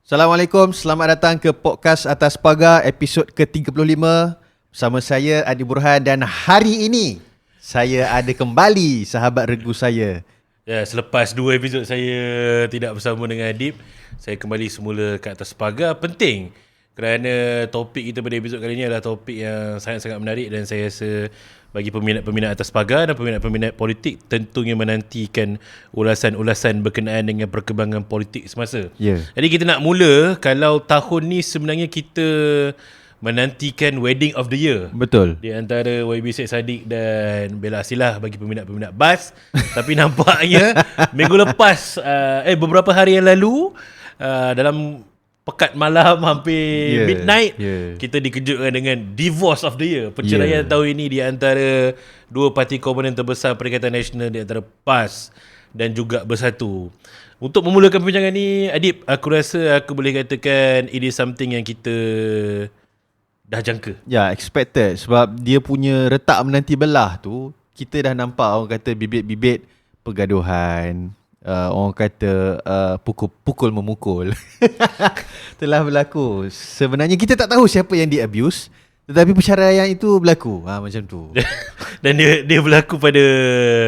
Assalamualaikum, selamat datang ke podcast Atas Pagar episod ke-35 bersama saya Adi Burhan dan hari ini saya ada kembali sahabat regu saya. Ya, selepas 2 episod saya tidak bersama dengan Adib, saya kembali semula ke Atas Pagar. Penting kerana topik kita pada episod kali ini adalah topik yang sangat-sangat menarik dan saya rasa bagi peminat-peminat Atas Pagar dan peminat-peminat politik tentunya menantikan ulasan-ulasan berkenaan dengan perkembangan politik semasa. Jadi kita nak mula, kalau tahun ni sebenarnya kita menantikan wedding of the year. Betul. Di antara YB Syed Saddiq dan Bella Asilah bagi peminat-peminat Bas. Tapi nampaknya minggu lepas, beberapa hari yang lalu, dalam pekat malam hampir midnight, kita dikejutkan dengan divorce of the year. Perceraian tahun ini di antara dua parti komponen terbesar Perikatan Nasional, di antara PAS dan juga Bersatu. Untuk memulakan perbincangan ni, Adib, aku rasa aku boleh katakan it is something yang kita dah jangka. Ya, expected. Sebab dia punya retak menanti belah tu, kita dah nampak orang kata bibit-bibit pergaduhan, orang kata pukul memukul telah berlaku. Sebenarnya kita tak tahu siapa yang di-abuse, tetapi perceraian itu berlaku. Macam tu. Dan dia berlaku pada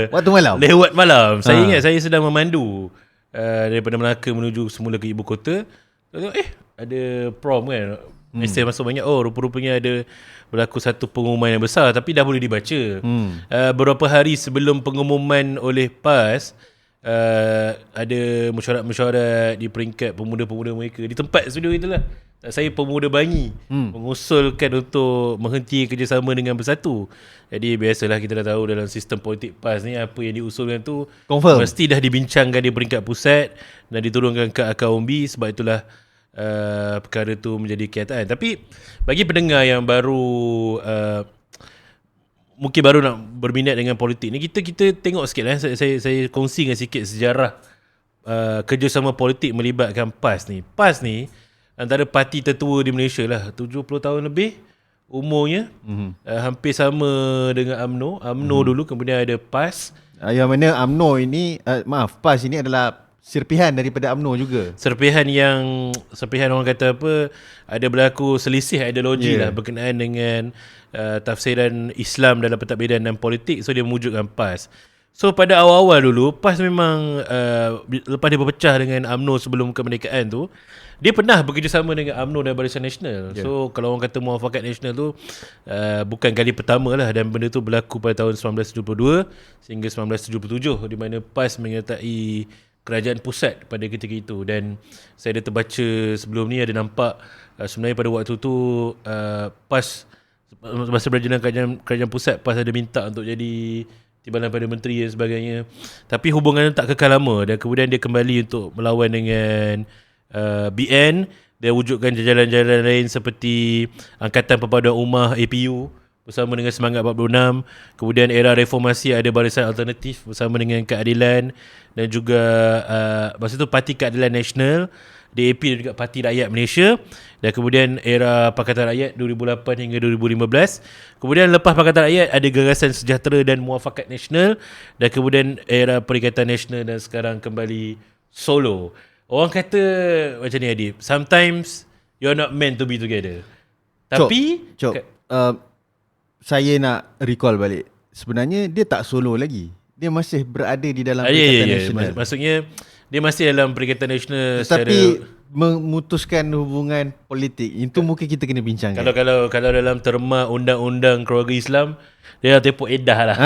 waktu malam. Lewat malam. Saya ingat saya sedang memandu daripada Melaka menuju semula ke ibu kota. Ada prom kan. Mesti masuk banyak. Rupa-rupanya ada berlaku satu pengumuman yang besar, tapi dah boleh dibaca. Beberapa hari sebelum pengumuman oleh PAS, ada mesyuarat-mesyuarat di peringkat pemuda-pemuda mereka di tempat studio itulah. Saya pemuda Bangi mengusulkan untuk menghenti kerjasama dengan Bersatu. Jadi biasalah, kita dah tahu dalam sistem politik PAS ni, apa yang diusulkan tu confirm mesti dah dibincangkan di peringkat pusat dan diturunkan ke akar umbi. Sebab itulah perkara tu menjadi kenyataan. Tapi bagi pendengar yang baru mungkin baru nak berminat dengan politik ni, kita tengok sikit lah. Saya kongsikan sikit sejarah kerjasama politik melibatkan PAS ni. PAS ni antara parti tertua di Malaysia lah, 70 tahun lebih umurnya. Hampir sama dengan UMNO dulu, kemudian ada PAS. Yang mana UMNO ini, PAS ini adalah serpihan daripada UMNO juga. Serpihan orang kata apa, ada berlaku selisih ideologi lah berkenaan dengan tafsiran Islam dalam pentadbiran dan politik. So dia mewujudkan PAS. So pada awal-awal dulu, PAS memang lepas dia berpecah dengan UMNO sebelum kemerdekaan tu, dia pernah bekerjasama dengan UMNO dan Barisan Nasional. So kalau orang kata Muafakat Nasional tu bukan kali pertama lah, dan benda tu berlaku pada tahun 1972 sehingga 1977, di mana PAS menyertai kerajaan pusat pada ketika itu. Dan saya ada terbaca sebelum ni, ada nampak sebenarnya pada waktu tu PAS, masa berjalan kerajaan pusat, PAS ada minta untuk jadi timbalan pada menteri dan sebagainya. Tapi hubungan tak kekal lama, dan kemudian dia kembali untuk melawan dengan BN. Dia wujudkan jajaran-jajaran lain seperti Angkatan Perpaduan Ummah APU bersama dengan Semangat 46. Kemudian era reformasi ada Barisan Alternatif bersama dengan Keadilan, dan juga masa tu Parti Keadilan Nasional, DAP, dan juga Parti Rakyat Malaysia. Dan kemudian era Pakatan Rakyat 2008 hingga 2015. Kemudian lepas Pakatan Rakyat ada Gagasan Sejahtera dan Muafakat Nasional. Dan kemudian era Perikatan Nasional, dan sekarang kembali solo. Orang kata macam ni, Adib, sometimes you're not meant to be together. Tapi saya nak recall balik. Sebenarnya dia tak solo lagi. Dia masih berada di dalam Perikatan Nasional. Maksudnya dia masih dalam Perikatan Nasional. Tetapi memutuskan hubungan politik, itu mungkin kita kena bincangkan. Kalau dalam terma undang-undang keluarga Islam, dia dah tepuk edah lah.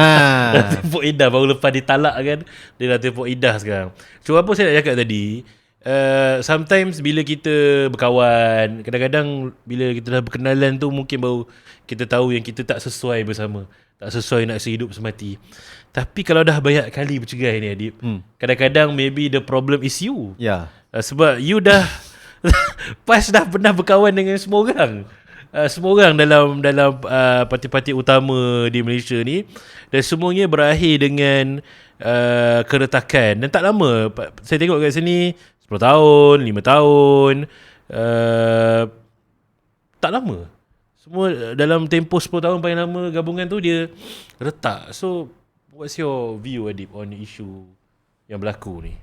Dah tepuk edah, baru lepas ditalak kan, dia dah tepuk edah sekarang. So apa saya nak cakap tadi, sometimes bila kita berkawan, kadang-kadang bila kita dah berkenalan tu, mungkin baru kita tahu yang kita tak sesuai bersama, tak sesuai nak sehidup semati. Tapi kalau dah banyak kali bercerai ni, Adib, kadang-kadang maybe the problem is you. Sebab you dah PAS dah pernah berkawan dengan semua orang. Semua orang dalam parti-parti utama di Malaysia ni, dan semuanya berakhir dengan keretakan. Dan tak lama, saya tengok kat sini 10 tahun, 5 tahun, tak lama. Semua dalam tempoh 10 tahun paling lama gabungan tu, dia retak. So what's your view, Adib, on issue yang berlaku ni?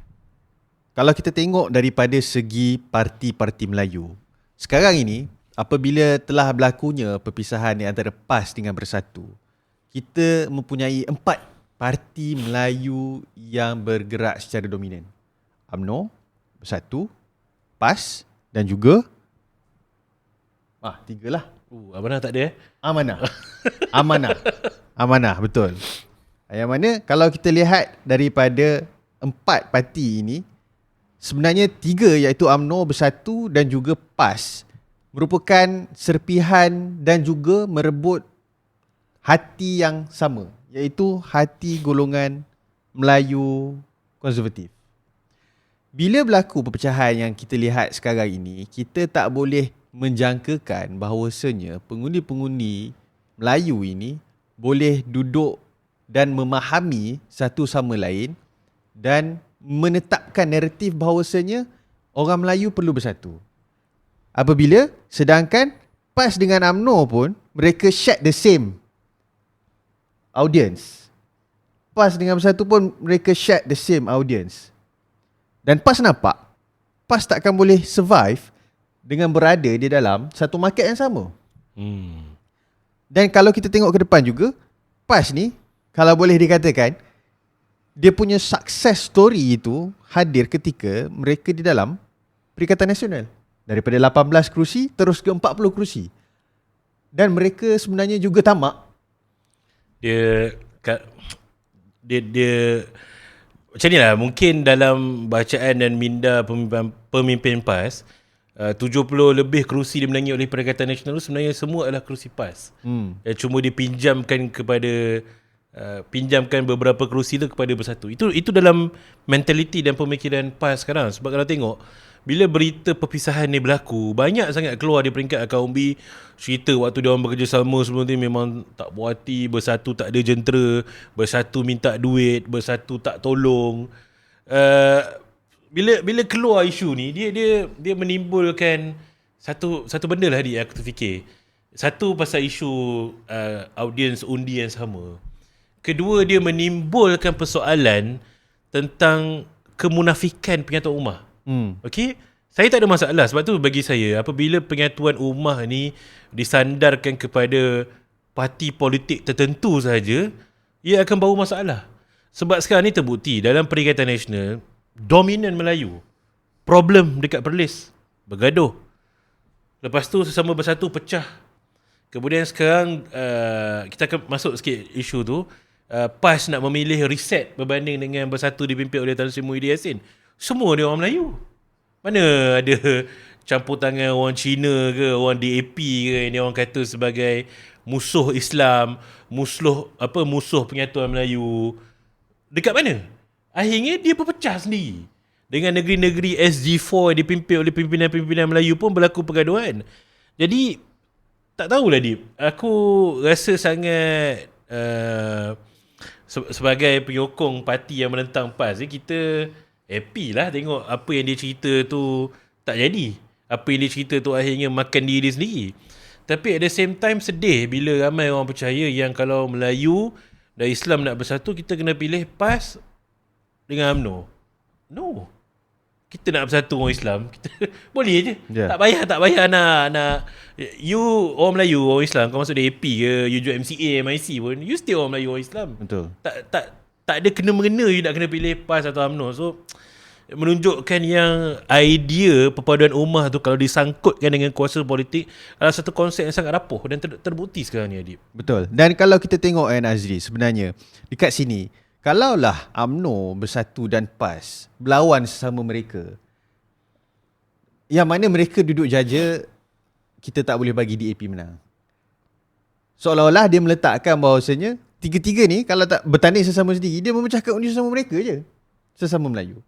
kalau kita tengok daripada segi parti-parti Melayu, sekarang ini apabila telah berlakunya perpisahan di antara PAS dengan Bersatu, kita mempunyai 4 parti Melayu yang bergerak secara dominan. UMNO, Bersatu, PAS dan juga 3 lah. Amanah tak ada Amanah, betul. Yang mana kalau kita lihat daripada 4 parti ini, sebenarnya 3 iaitu UMNO, Bersatu dan juga PAS merupakan serpihan dan juga merebut hati yang sama, iaitu hati golongan Melayu konservatif. Bila berlaku perpecahan yang kita lihat sekarang ini, kita tak boleh menjangkakan bahawasanya pengundi-pengundi Melayu ini boleh duduk dan memahami satu sama lain dan menetapkan naratif bahawasanya orang Melayu perlu bersatu. Apabila sedangkan PAS dengan UMNO pun mereka share the same audience. PAS dengan Bersatu pun mereka share the same audience. Dan PAS nampak PAS takkan boleh survive dengan berada di dalam satu market yang sama. Dan kalau kita tengok ke depan juga, PAS ni kalau boleh dikatakan dia punya success story itu hadir ketika mereka di dalam Perikatan Nasional. Daripada 18 kerusi terus ke 40 kerusi. Dan mereka sebenarnya juga tamak. Dia macam ni lah, mungkin dalam bacaan dan minda pemimpin PAS, 70 lebih kerusi dimenangi oleh Perikatan Nasional itu sebenarnya semua adalah kerusi PAS. Cuma dipinjamkan pinjamkan beberapa kerusi itu kepada Bersatu. Itu dalam mentaliti dan pemikiran PAS sekarang. Sebab kalau tengok, bila berita perpisahan ni berlaku, banyak sangat keluar di peringkat akaun B cerita waktu dia orang bekerjasama sebelum ni memang tak puas hati, Bersatu tak ada jentera, Bersatu minta duit, Bersatu tak tolong. Bila keluar isu ni, dia menimbulkan satu benda lah aku terfikir. Satu, pasal isu audiens undi yang sama. Kedua, dia menimbulkan persoalan tentang kemunafikan penyatuan ummah. Okey, saya tak ada masalah. Sebab tu bagi saya, apabila penyatuan ummah ni disandarkan kepada parti politik tertentu saja, ia akan bawa masalah. Sebab sekarang ni terbukti dalam Perikatan Nasional, dominan Melayu, problem dekat Perlis, bergaduh. Lepas tu sesama Bersatu pecah. Kemudian sekarang kita akan masuk sikit isu tu. PAS nak memilih reset berbanding dengan Bersatu dipimpin oleh Tan Sri Muhyiddin Yassin. Semua dia orang Melayu. Mana ada campur tangan orang Cina ke, orang DAP ke, ini orang kata sebagai musuh Islam, musuh penyatuan Melayu. Dekat mana? Akhirnya dia berpecah sendiri. Dengan negeri-negeri SG4 yang dipimpin oleh pimpinan-pimpinan Melayu pun berlaku pergaduhan. Jadi tak tahulah Dip. Aku rasa sangat sebagai penyokong parti yang menentang PAS, kita happy lah tengok apa yang dia cerita tu tak jadi. Apa yang dia cerita tu akhirnya makan diri dia sendiri. Tapi at the same time sedih bila ramai orang percaya yang kalau Melayu dan Islam nak bersatu, kita kena pilih PAS dengan UMNO. No. Kita nak bersatu orang Islam, kita boleh je. Tak payah nak you orang Melayu, orang Islam, kau masuk DAP ke, you join MCA, MIC pun, you still orang Melayu, orang Islam. Betul. Tak ada kena-mengena you nak kena pilih PAS atau UMNO. So menunjukkan yang idea perpaduan ummah tu kalau disangkutkan dengan kuasa politik adalah satu konsep yang sangat rapuh dan terbukti sekarang ni, Adib. Betul. Dan kalau kita tengok Azri, sebenarnya dekat sini, kalaulah UMNO, Bersatu dan PAS berlawan sesama mereka, yang mana mereka duduk jaja, kita tak boleh bagi DAP menang. Seolah-olah dia meletakkan bahawasanya tiga-tiga ni kalau tak bertanding sesama sendiri, dia memecahkan undi sesama mereka je, sesama Melayu.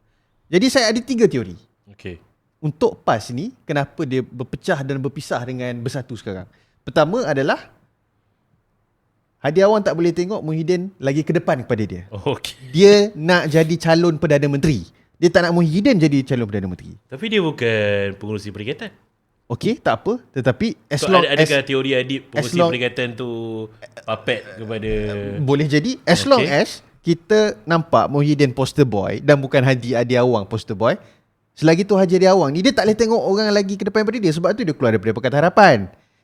Jadi saya ada 3 teori. Okay. Untuk PAS ni, kenapa dia berpecah dan berpisah dengan Bersatu sekarang. Pertama adalah Hadi Awang tak boleh tengok Muhyiddin lagi ke depan kepada dia. Okay. Dia nak jadi calon Perdana Menteri. Dia tak nak Muhyiddin jadi calon Perdana Menteri. Tapi dia bukan pengurusi perikatan. Okey, tak apa. Tetapi adakah teori Adib pengurusi perikatan tu puppet kepada... boleh jadi. As long as kita nampak Muhyiddin poster boy dan bukan Haji Adi Awang poster boy. Selagi tu Haji Adi Awang ni dia tak boleh tengok orang lagi ke depan daripada dia. Sebab tu dia keluar daripada Pakatan Harapan.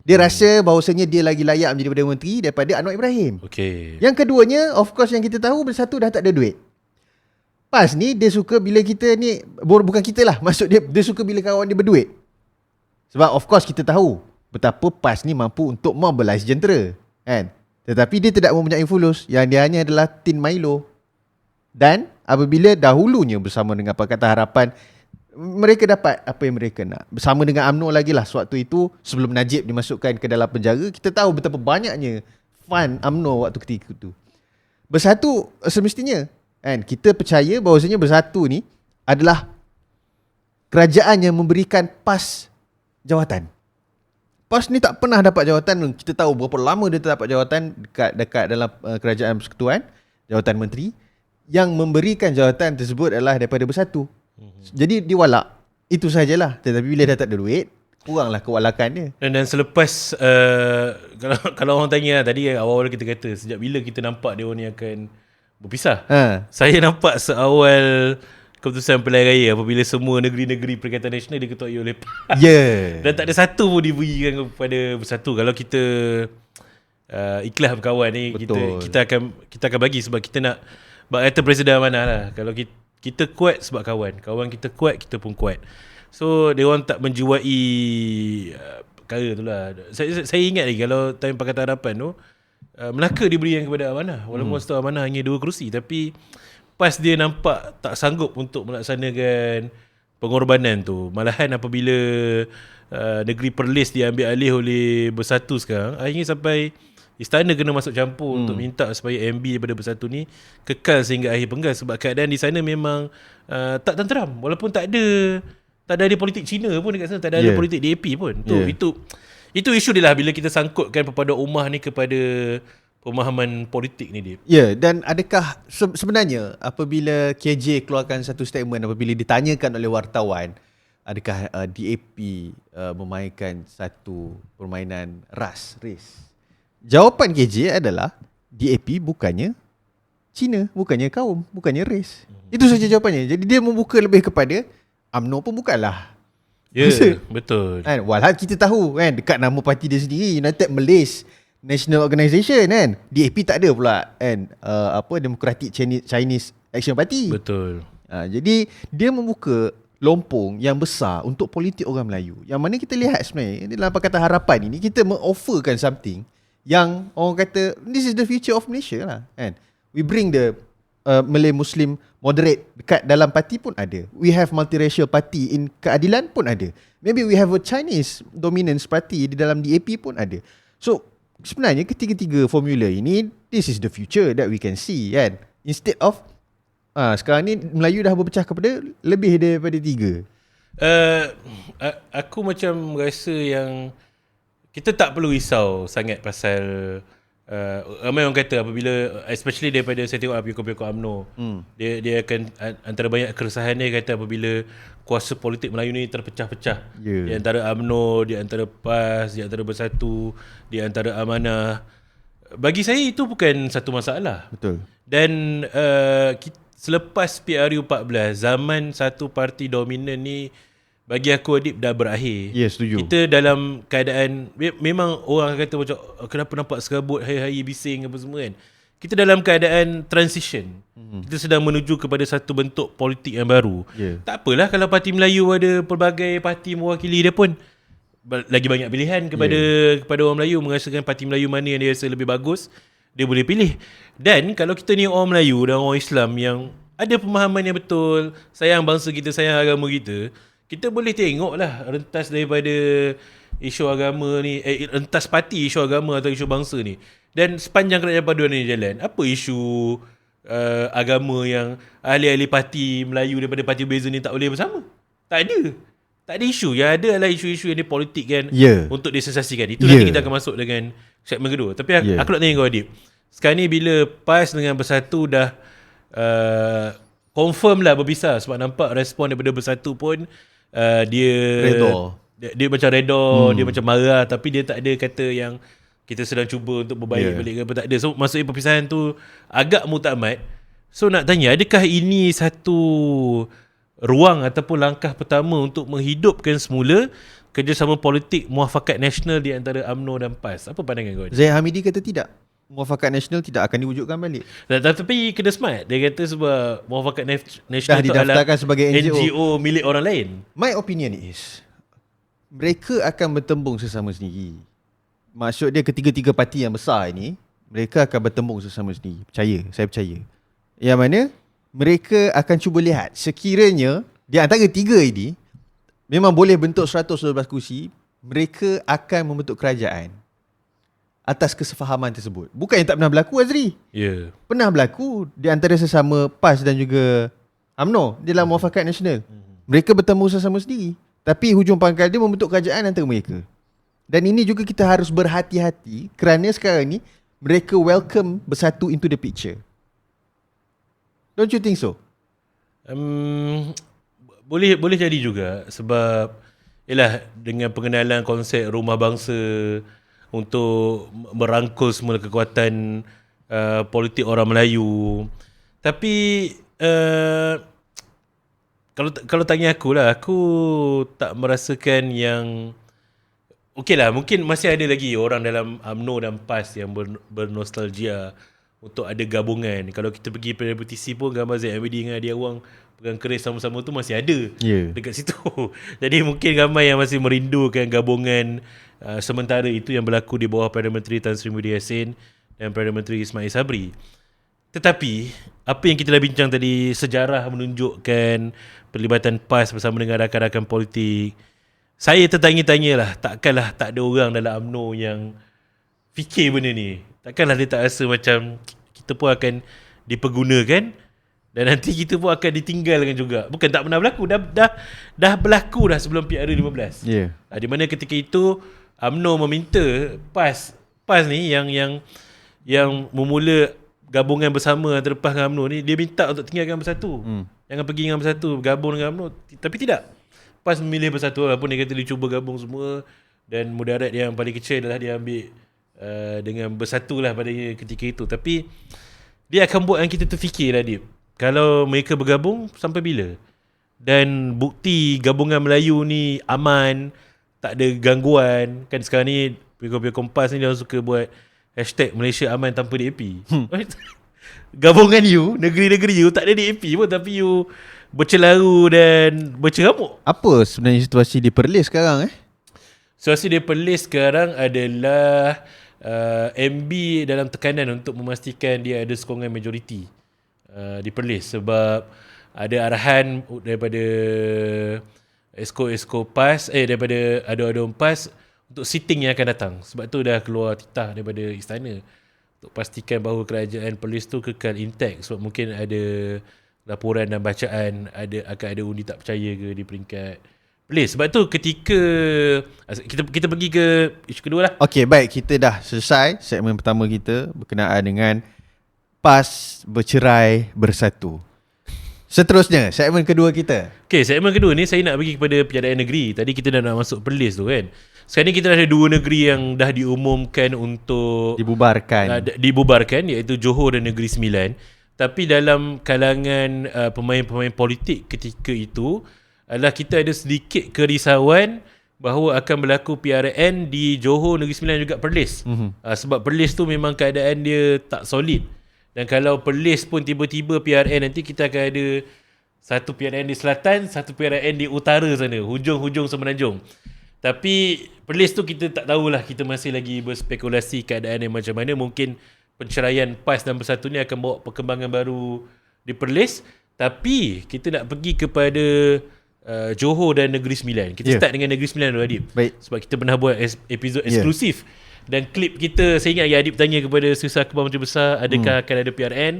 Dia rasa bahawasanya dia lagi layak menjadi Perdana Menteri daripada Anwar Ibrahim. Okay. Yang keduanya, of course yang kita tahu, Bersatu dah tak ada duit. PAS ni dia suka bila kita ni, bukan kita lah, maksud dia suka bila kawan dia berduit. Sebab of course kita tahu betapa PAS ni mampu untuk mobilize jentera, kan? Tetapi dia tidak mempunyai fulus. Yang dia hanya adalah tin Milo. Dan apabila dahulunya bersama dengan Pakatan Harapan, mereka dapat apa yang mereka nak. Bersama dengan UMNO lagi lah sewaktu itu, sebelum Najib dimasukkan ke dalam penjara, kita tahu betapa banyaknya fund UMNO waktu ketika itu. Bersatu semestinya, kan? Kita percaya bahawasanya Bersatu ni adalah kerajaan yang memberikan PAS jawatan. PAS ni tak pernah dapat jawatan. Kita tahu berapa lama dia tak dapat jawatan dekat dalam kerajaan persekutuan, jawatan menteri. Yang memberikan jawatan tersebut adalah daripada Bersatu. Jadi diwalak. Itu sajalah. Tetapi bila dah tak ada duit, kuranglah kewalakan dia. Dan selepas kalau orang tanya tadi awal-awal kita kata sejak bila kita nampak dia orang ni akan berpisah. Saya nampak seawal keputusan pilihan raya apabila semua negeri-negeri Perikatan Nasional diketuai oleh PAS. Dan tak ada satu pun diberikan kepada Bersatu. Kalau kita ikhlas berkawan ni, kita akan bagi sebab kita nak kata presiden amanah lah. Kalau kita kuat sebab kawan kita kuat, kita pun kuat. So dia orang tak menjiwai perkara tu lah. Saya ingat lagi kalau time Pakatan Harapan tu, Melaka diberikan kepada amanah. Walaupun setahu amanah hanya 2 kerusi, tapi PAS dia nampak tak sanggup untuk melaksanakan pengorbanan tu. Malahan apabila negeri Perlis diambil alih oleh Bersatu sekarang, akhirnya sampai istana kena masuk campur untuk minta supaya MB daripada Bersatu ni kekal sehingga akhir penggal. Sebab keadaan di sana memang tak tenteram. Walaupun tak ada politik Cina pun dekat sana, tak ada politik DAP pun. Itu isu dia lah bila kita sangkutkan kepada ummah ni kepada pemahaman politik ni, Dip. Dan adakah sebenarnya apabila KJ keluarkan satu statement apabila ditanyakan oleh wartawan, adakah DAP memainkan satu permainan race? Jawapan KJ adalah DAP bukannya Cina, bukannya kaum, bukannya race. Itu saja jawapannya. Jadi dia membuka lebih kepada UMNO pun bukanlah. Betul. Kan? Walhal kita tahu kan dekat nama parti dia sendiri, United Malays National Organisation, kan, DAP tak ada pula, kan, Democratic Chinese Action Party. Betul. Jadi dia membuka lompong yang besar untuk politik orang Melayu. Yang mana kita lihat sebenarnya dalam Pakatan Harapan ini, kita mengofferkan something yang orang kata this is the future of Malaysia lah, kan. We bring the Malay Muslim moderate dekat dalam parti pun ada. We have multiracial party in keadilan pun ada. Maybe we have a Chinese dominance party di dalam DAP pun ada. So sebenarnya ketiga-tiga formula ini, this is the future that we can see, kan. Instead of sekarang ni Melayu dah berpecah kepada lebih daripada 3. Aku macam rasa yang kita tak perlu risau sangat pasal ramai orang kata apabila, especially daripada saya tengok pihak-pihak UMNO, dia akan antara banyak keresahan dia kata apabila kuasa politik Melayu ni terpecah-pecah, di antara UMNO, di antara PAS, di antara Bersatu, di antara Amanah. Bagi saya itu bukan satu masalah. Betul. Dan selepas PRU 14, zaman satu parti dominan ni bagi aku, Adib, dah berakhir. Setuju. Kita dalam keadaan, memang orang kata macam kenapa nampak serabut, hari-hari bising apa semua, kan. Kita dalam keadaan transition. Kita sedang menuju kepada satu bentuk politik yang baru. Tak apalah kalau parti Melayu ada pelbagai parti mewakili dia pun. Lagi banyak pilihan kepada orang Melayu, merasakan parti Melayu mana yang dia rasa lebih bagus, dia boleh pilih. Dan kalau kita ni orang Melayu dan orang Islam yang ada pemahaman yang betul, sayang bangsa kita, sayang agama kita, kita boleh tengok lah rentas daripada isu agama ni, rentas parti isu agama atau isu bangsa ni. Dan sepanjang kerajaan paduan ni jalan, apa isu agama yang ahli-ahli parti Melayu daripada parti berbeza ni tak boleh bersama? Tak ada isu. Yang ada adalah isu-isu yang dipolitikkan untuk disensasikan. Itu nanti kita akan masuk dengan segmen kedua. Tapi aku nak tanya kau, Adib, sekarang ni bila PAS dengan Bersatu dah confirm lah berpisah, sebab nampak respon daripada Bersatu pun dia macam redha, dia macam marah, tapi dia tak ada kata yang kita sedang cuba untuk berbaik balik ke apa, tak ada. So maksudnya perpisahan tu agak mutamat. So nak tanya, adakah ini satu ruang ataupun langkah pertama untuk menghidupkan semula kerjasama politik muafakat nasional di antara UMNO dan PAS? Apa pandangan kau? Zaid Hamidi kata tidak. Muafakat nasional tidak akan diwujudkan balik. Tapi kena smart. Dia kata sebab muafakat nasional Dah itu adalah didaftarkan sebagai NGO. milik orang lain. My opinion is, mereka akan bertembung sesama sendiri. Maksud dia ketiga-tiga parti yang besar ini, mereka akan bertembung sesama sendiri. Saya percaya. Yang mana mereka akan cuba lihat sekiranya di antara tiga ini memang boleh bentuk 112 kursi, mereka akan membentuk kerajaan atas kesefahaman tersebut. Bukan yang tak pernah berlaku, Azri. Ya. Pernah berlaku di antara sesama PAS dan juga UMNO dalam muafakat nasional. Mereka bertemu sesama sendiri, tapi hujung pangkal dia membentuk kerajaan antara mereka. Dan ini juga kita harus berhati-hati kerana sekarang ni mereka welcome bersatu into the picture. Don't you think so? Boleh jadi juga sebab ialah dengan pengenalan konsep rumah bangsa untuk merangkul semua kekuatan politik orang Melayu. Tapi kalau tanya aku lah, aku tak merasakan yang okeylah, mungkin masih ada lagi orang dalam UMNO dan PAS yang bernostalgia untuk ada gabungan. Kalau kita pergi pada petisi pun gambar Zaid Hamidi dengan Adi Awang pegang keris sama-sama tu masih ada dekat situ. Jadi mungkin ramai yang masih merindukan gabungan sementara itu yang berlaku di bawah Perdana Menteri Tan Sri Muhyiddin Yassin dan Perdana Menteri Ismail Sabri. Tetapi apa yang kita dah bincang tadi, sejarah menunjukkan perlibatan PAS bersama dengan rakan-rakan politik. Saya tertanya-tanya lah, takkanlah tak ada orang dalam UMNO yang fikir benda ni. Takkanlah dia tak rasa macam kita pun akan dipergunakan dan nanti kita pun akan ditinggalkan juga. Bukan tak pernah berlaku, dah berlaku dah sebelum PRU15. Yeah. Di mana ketika itu UMNO meminta PAS ni yang memula gabungan bersama antara PAS dengan UMNO ni, dia minta untuk tinggalkan bersatu. Jangan pergi dengan bersatu, gabung dengan UMNO. Tapi tidak. PAS memilih bersatu, walaupun dia kata dia cuba gabung semua dan mudarat yang paling kecil adalah dia ambil dengan bersatu lah pada ketika itu. Tapi dia akan buat yang kita terfikir lah, Dip. Kalau mereka bergabung sampai bila? Dan bukti gabungan Melayu ni aman, tak ada gangguan. Kan sekarang ni pihak-pihak Kompas ni dia suka buat hashtag Malaysia aman tanpa DAP. Gabungan you, negeri-negeri you tak ada DAP pun, tapi you bercelaru dan berceramuk. Apa sebenarnya situasi di Perlis sekarang Situasi di Perlis sekarang adalah MB dalam tekanan untuk memastikan dia ada sokongan majoriti di Perlis, sebab ada arahan daripada Esko PAS daripada Adu-Adu PAS untuk sitting yang akan datang. Sebab tu dah keluar titah daripada istana untuk pastikan bahawa kerajaan Perlis tu kekal intact, sebab mungkin ada laporan dan bacaan akan ada undi tak percaya ke di peringkat Perlis. Sebab tu ketika kita pergi ke isu kedua lah. Okey, baik, kita dah selesai segmen pertama kita berkenaan dengan PAS bercerai bersatu. Seterusnya, segmen kedua kita. Okey, segmen kedua ni saya nak pergi kepada penyadaan negeri. Tadi kita dah nak masuk Perlis tu kan. Sekarang ni kita ada dua negeri yang dah diumumkan untuk dibubarkan, iaitu Johor dan Negeri Sembilan. Tapi dalam kalangan pemain-pemain politik ketika itu adalah kita ada sedikit kerisauan bahawa akan berlaku PRN di Johor, Negeri Sembilan juga Perlis. Sebab Perlis tu memang keadaan dia tak solid. Dan kalau Perlis pun tiba-tiba PRN, nanti kita akan ada satu PRN di selatan, satu PRN di utara sana, hujung-hujung Semenanjung. Tapi Perlis tu kita tak tahulah, kita masih lagi berspekulasi keadaan yang macam mana. Mungkin penceraian PAS dan Bersatu ni akan bawa perkembangan baru di Perlis. Tapi kita nak pergi kepada Johor dan Negeri Sembilan. Kita start dengan Negeri Sembilan dulu, Adib. Baik. Sebab kita pernah buat episod eksklusif. Dan klip kita, saya ingat Adib tanya kepada Seri Akhbar Menteri Besar, adakah akan ada PRN?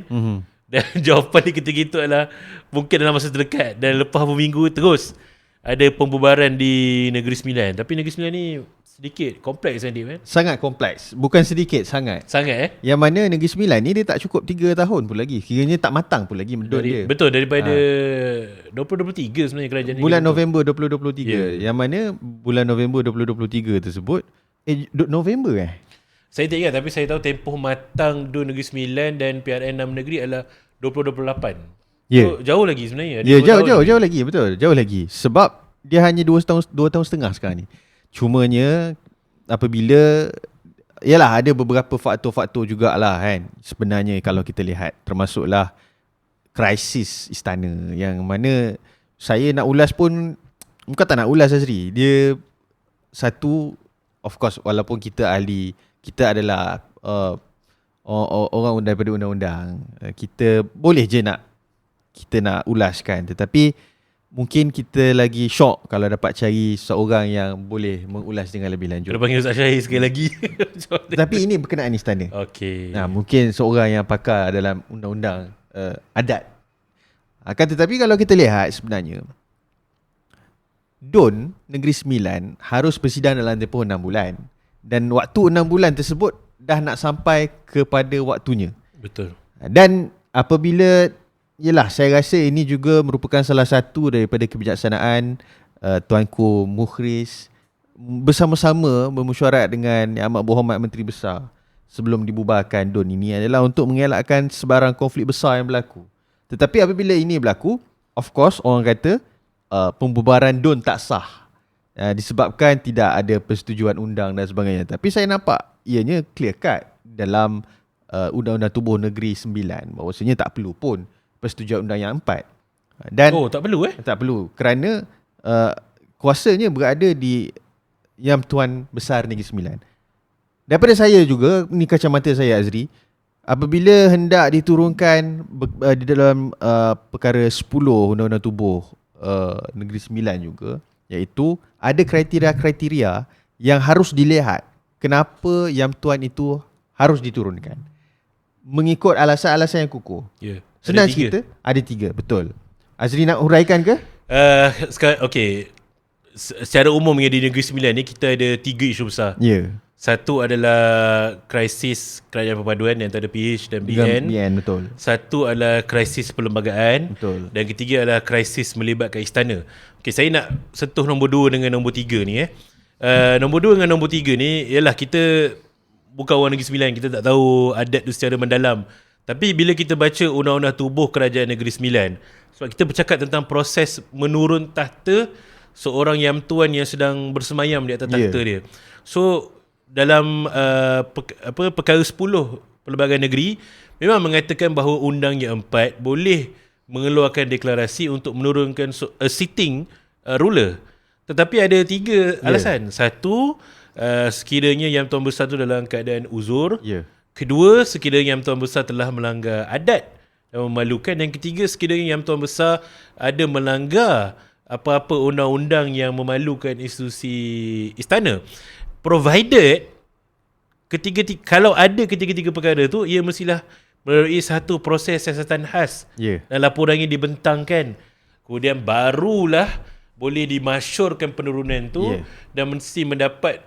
Dan jawapan dia ketika itu adalah mungkin dalam masa terdekat. Dan lepas beberapa minggu terus ada pembubaran di Negeri Sembilan. Tapi Negeri Sembilan ni sedikit kompleks, Adib kan? Sangat kompleks. Bukan sedikit, sangat. Sangat Yang mana Negeri Sembilan ni dia tak cukup 3 tahun pun lagi. Kiranya tak matang pun lagi medut dia. Betul, daripada 2023 sebenarnya kerajaan bulan November 2023. Yang mana bulan November 2023 tersebut November saya tak ingat, tapi saya tahu tempoh matang 2 Negeri Sembilan dan PRN 6 negeri adalah 2028. Ya. So, jauh lagi sebenarnya. Ya, jauh lagi, betul. Jauh lagi. Sebab dia hanya 2 tahun setengah sekarang ni. Cumanya apabila yalah ada beberapa faktor-faktor jugalah kan. Sebenarnya kalau kita lihat termasuklah krisis istana yang mana saya nak ulas pun bukan tak nak ulas Azri. Dia satu, of course walaupun kita ahli, kita adalah orang daripada undang-undang, kita boleh je kita nak ulaskan, tetapi mungkin kita lagi shock kalau dapat cari seorang yang boleh mengulas dengan lebih lanjut. Kita panggil Ustaz Syahir sekali lagi. Tetapi ini berkenaan istana. Okey. Mungkin seorang yang pakar dalam undang-undang adat. Akan tetapi kalau kita lihat sebenarnya DUN Negeri Sembilan harus bersidang dalam tempoh 6 bulan. Dan waktu 6 bulan tersebut dah nak sampai kepada waktunya. Betul. Dan apabila, yelah, saya rasa ini juga merupakan salah satu daripada kebijaksanaan Tuanku Mukhris bersama-sama bermesyuarat dengan Yang Amat Berhormat Menteri Besar sebelum dibubarkan DUN ini adalah untuk mengelakkan sebarang konflik besar yang berlaku. Tetapi apabila ini berlaku, of course orang kata pembubaran DUN tak sah disebabkan tidak ada persetujuan undang dan sebagainya. Tapi saya nampak ianya clear cut dalam Undang-Undang Tubuh Negeri 9 bahawasanya tak perlu pun persetujuan undang yang 4. Dan tak perlu tak perlu kerana kuasanya berada di Yang Tuan Besar Negeri Sembilan. Daripada saya juga, ni kacamata saya Azri, apabila hendak diturunkan di dalam perkara 10 Undang-Undang Tubuh Negeri Sembilan juga, iaitu ada kriteria-kriteria yang harus dilihat kenapa Yang Tuan itu harus diturunkan mengikut alasan-alasan yang kukuh. Ya. Senang cerita, ada 3, betul. Azri nak huraikan ke? Sekarang, okay. Secara umum di Negeri Sembilan ni kita ada 3 isu besar. Ya. Satu adalah krisis kerajaan perpaduan yang antara PH dan BN. Betul. Satu adalah krisis perlembagaan. Betul. Dan ketiga adalah krisis melibatkan istana. Okay, saya nak sentuh nombor 2 dengan nombor 3 ni. Nombor 2 dengan nombor 3 ni ialah kita bukan orang Negeri Sembilan, kita tak tahu adat tu secara mendalam. Tapi bila kita baca Undang-Undang Tubuh Kerajaan Negeri Sembilan, sebab kita bercakap tentang proses menurun tahta seorang Yang Tuan yang sedang bersemayam di atas tahta dia. So dalam perkara 10 Perlembagaan Negeri memang mengatakan bahawa Undang Yang 4 boleh mengeluarkan deklarasi untuk menurunkan a sitting ruler. Tetapi ada 3 alasan. Satu, sekiranya Yang Tuan Besar tu dalam keadaan uzur. Kedua, sekiranya Yang Tuan Besar telah melanggar adat yang memalukan. Dan ketiga, sekiranya Yang Tuan Besar ada melanggar apa-apa undang-undang yang memalukan institusi istana. Provided kalau ada ketiga-tiga perkara tu, ia mestilah melalui satu proses siasatan khas dan laporannya dibentangkan. Kemudian barulah boleh dimasyurkan penurunan tu dan mesti mendapat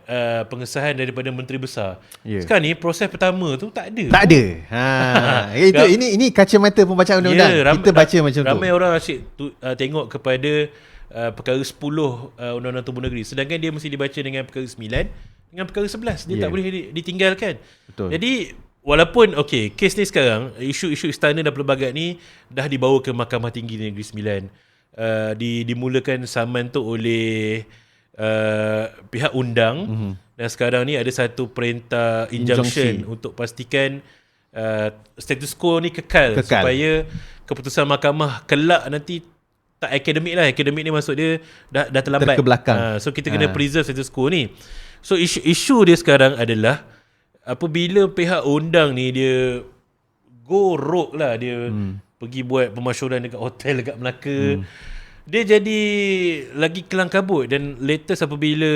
pengesahan daripada Menteri Besar. Sekarang ni proses pertama tu tak ada. Tak ada. Ini kacamata pembacaan undang-undang. Kita baca macam tu. Ramai orang asyik tengok kepada perkara 10 Undang-Undang Tubuh Negeri, sedangkan dia mesti dibaca dengan perkara 9 dengan perkara 11. Dia tak boleh ditinggalkan. Betul. Jadi walaupun kes ni sekarang isu-isu istana dan perlembagaan ni dah dibawa ke Mahkamah Tinggi Negeri Sembilan. Dimulakan saman tu oleh pihak undang dan sekarang ni ada satu perintah injunction untuk pastikan status quo ni kekal supaya keputusan mahkamah kelak nanti tak akademik lah. Akademik ni maksud dia dah terlambat, terkebelakang. So kita kena preserve status quo ni. So isu dia sekarang adalah apabila pihak undang ni dia go rogue lah, dia pergi buat pemasyuran dekat hotel dekat Melaka. Dia jadi lagi kelang kabut. Dan latest apabila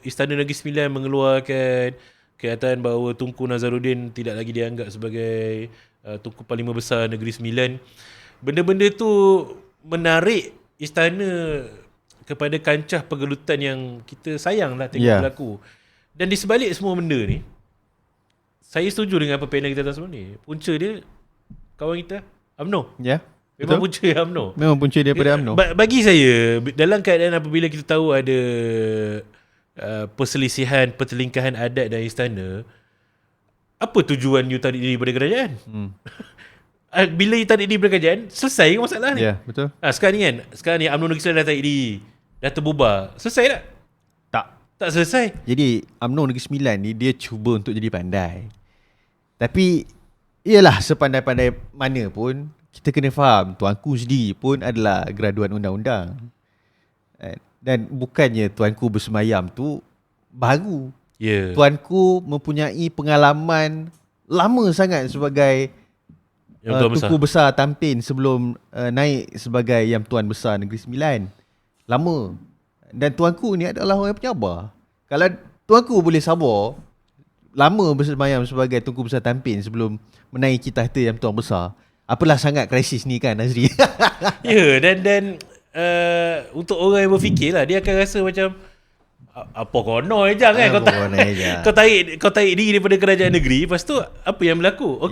Istana Negeri Sembilan mengeluarkan kenyataan bahawa Tunku Nazarudin tidak lagi dianggap sebagai Tunku Parlimen Besar Negeri Sembilan, benda-benda tu menarik istana kepada kancah pergelutan yang kita sayang lah tengok berlaku. Dan di sebalik semua benda ni, saya setuju dengan apa panel kita atas sebelum ni. Punca dia kawan kita UMNO. Memang punca dia UMNO. Memang punca dia daripada UMNO. Bagi saya, dalam keadaan apabila kita tahu ada perselisihan, pertelingkahan adat dan istana, apa tujuan you tarik diri daripada kerajaan? bila you tarik diri daripada kerajaan, selesai ke masalah ni? Ya, betul. Sekarang ni UMNO Negeri Sembilan dah tarik diri, dah terbubar. Selesai tak? Tak selesai. Jadi UMNO Negeri Sembilan ni dia cuba untuk jadi pandai. Tapi iyalah, sepandai-pandai mana pun kita kena faham tuanku sendiri pun adalah graduan undang-undang. Dan bukannya tuanku bersemayam tu baru. Tuanku mempunyai pengalaman lama sangat sebagai Tunku Besar Tampin sebelum naik sebagai Yang Tuan Besar Negeri Sembilan. Lama. Dan tuanku ni adalah orang yang penyabar. Kalau tuanku boleh sabar lama bersemayam sebagai Tunku Besar Tampin sebelum menaiki tahta Yang Tuan Besar, apalah sangat krisis ni kan, Nazri? Dan untuk orang yang berfikir lah, dia akan rasa macam apa kono je kan, kau tarik diri daripada kerajaan negeri, lepas tu apa yang berlaku?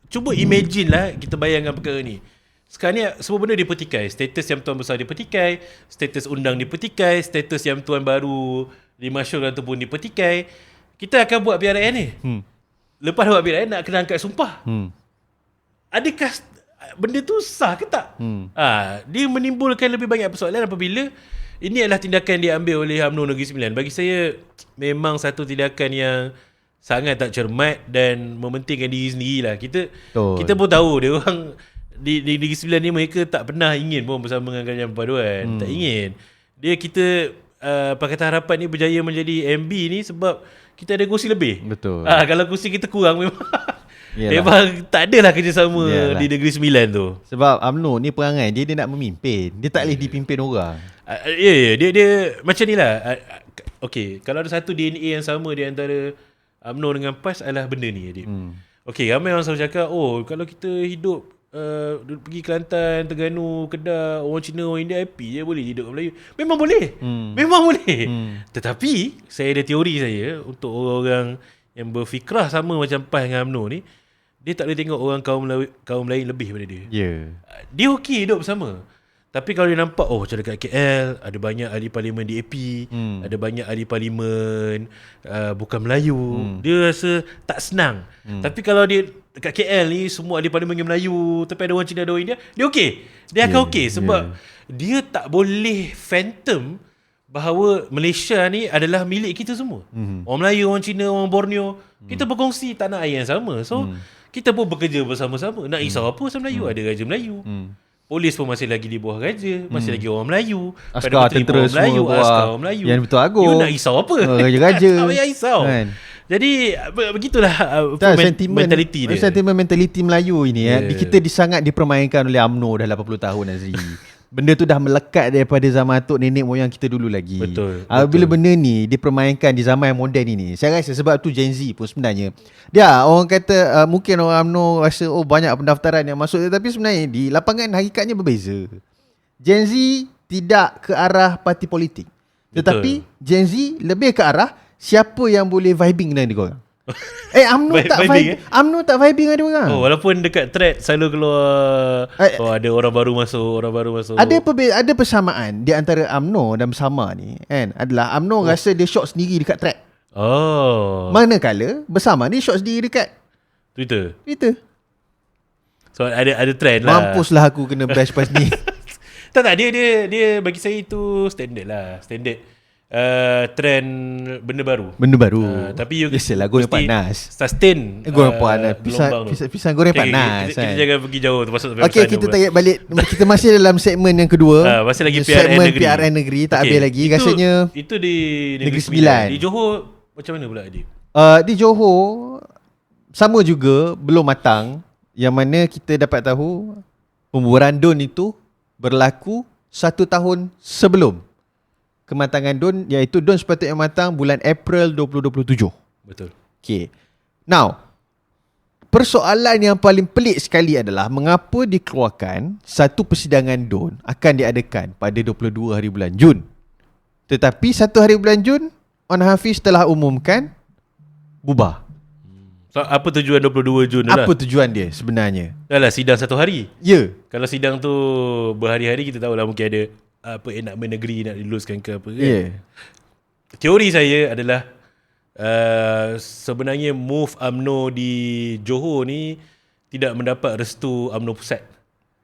Cuba imagine lah, kita bayangkan perkara ni. Sekarang ni semua benda dipertikai. Status Yang Tuan Besar dipertikai, status undang dipertikai, status Yang Tuan baru dimasyurkan tu pun dipertikai. Kita akan buat PRN ni. Lepas buat PRN nak kena angkat sumpah. Adakah benda tu sah ke tak? Dia menimbulkan lebih banyak persoalan apabila ini adalah tindakan diambil oleh UMNO Negeri Sembilan. Bagi saya memang satu tindakan yang sangat tak cermat dan mementingkan diri sendiri lah. Kita pun tahu dia orang di Negeri Sembilan ni, mereka tak pernah ingin pun bersama dengan Kerajaan Perpaduan. Tak ingin. Kita Pakatan Harapan ni berjaya menjadi MB ni sebab kita ada kursi lebih. Betul. Kalau kursi kita kurang memang tak adalah kerjasama di Negeri Sembilan tu. Sebab UMNO ni perangai dia nak memimpin. Dia tak boleh dipimpin orang. Dia macam ni lah. Kalau ada satu DNA yang sama di antara UMNO dengan PAS adalah benda ni, Adib. Ramai orang selalu cakap, kalau kita hidup pergi Kelantan, Terengganu, Kedah, orang Cina, orang India happy je boleh hidup Melayu. Memang boleh. Memang boleh. Tetapi saya ada teori saya untuk orang-orang yang berfikrah sama macam PAS dengan UMNO ni, dia tak boleh tengok orang kaum lain lebih daripada dia. Dia okey hidup bersama. Tapi kalau dia nampak macam dekat KL ada banyak ahli parlimen DAP, ada banyak ahli parlimen bukan Melayu, dia rasa tak senang. Tapi kalau dia dekat KL ni semua ahli parlimen Melayu, tapi ada orang Cina, ada orang India, dia okey. Dia akan okey sebab dia tak boleh phantom bahawa Malaysia ni adalah milik kita semua. Orang Melayu, orang Cina, orang Borneo, kita berkongsi tanah air yang sama. So kita pun bekerja bersama-sama. Nak risau apa pasal Melayu? Ada Raja Melayu. Polis pun masih lagi di bawah raja, masih lagi orang Melayu, askar tentera orang Melayu, semua askar orang Melayu. Yang betul agung. You nak risau apa? Raja-raja. Tak payah risau. Kan? Jadi begitulah mentaliti dia. Sentimen mentaliti Melayu ini kita sangat dipermainkan oleh UMNO dah 80 tahun, Azri. Benda tu dah melekat daripada zaman atuk nenek moyang kita dulu lagi. Betul. Bila benda ni dipermainkan di zaman yang moden ini, saya rasa sebab tu Gen Z pun sebenarnya dia orang kata mungkin orang UMNO rasa banyak pendaftaran yang masuk, tapi sebenarnya di lapangan hakikatnya berbeza. Gen Z tidak ke arah parti politik. Tetapi Gen Z lebih ke arah siapa yang boleh vibing dengan dia orang. UMNO tak vibing. UMNO tak vibing dengan dia orang. Walaupun dekat thread selalu keluar ada orang baru masuk. Ada persamaan di antara UMNO dan Bersama ni kan, adalah UMNO rasa dia shot sendiri dekat thread. Manakala Bersama ni shot sendiri dekat Twitter. So ada trend lah. Mampuslah aku kena bash pas ni. Tak dia bagi saya itu standard lah. Trend benda baru. Tapi you biasalah goreng panas. Sustain goreng panas. Pisang goreng panas. Kita jangan pergi jauh termasuk sampai sana. Kita tarik balik. Kita masih dalam segmen yang kedua. Masih lagi PRN negeri. Tak habis lagi. Rasanya itu di Negeri Sembilan. Di Johor macam mana pula Adib? Di Johor sama juga, belum matang. Yang mana kita dapat tahu pembubaran DUN itu berlaku 1 tahun sebelum kematangan DUN, iaitu DUN sepatutnya matang bulan April 2027. Betul. Now, persoalan yang paling pelik sekali adalah mengapa dikeluarkan satu persidangan DUN akan diadakan pada 22 hari bulan Jun. Tetapi 1 hari bulan Jun, Wan Hafiz telah umumkan bubar. So, apa tujuan 22 Jun tu lah? Apa tujuan dia sebenarnya? Dahlah sidang 1 hari. Ya. Kalau sidang tu berhari-hari, kita tahulah mungkin ada enakmen negeri nak diluluskan ke apa kan. Teori saya adalah sebenarnya move UMNO di Johor ni tidak mendapat restu UMNO Pusat.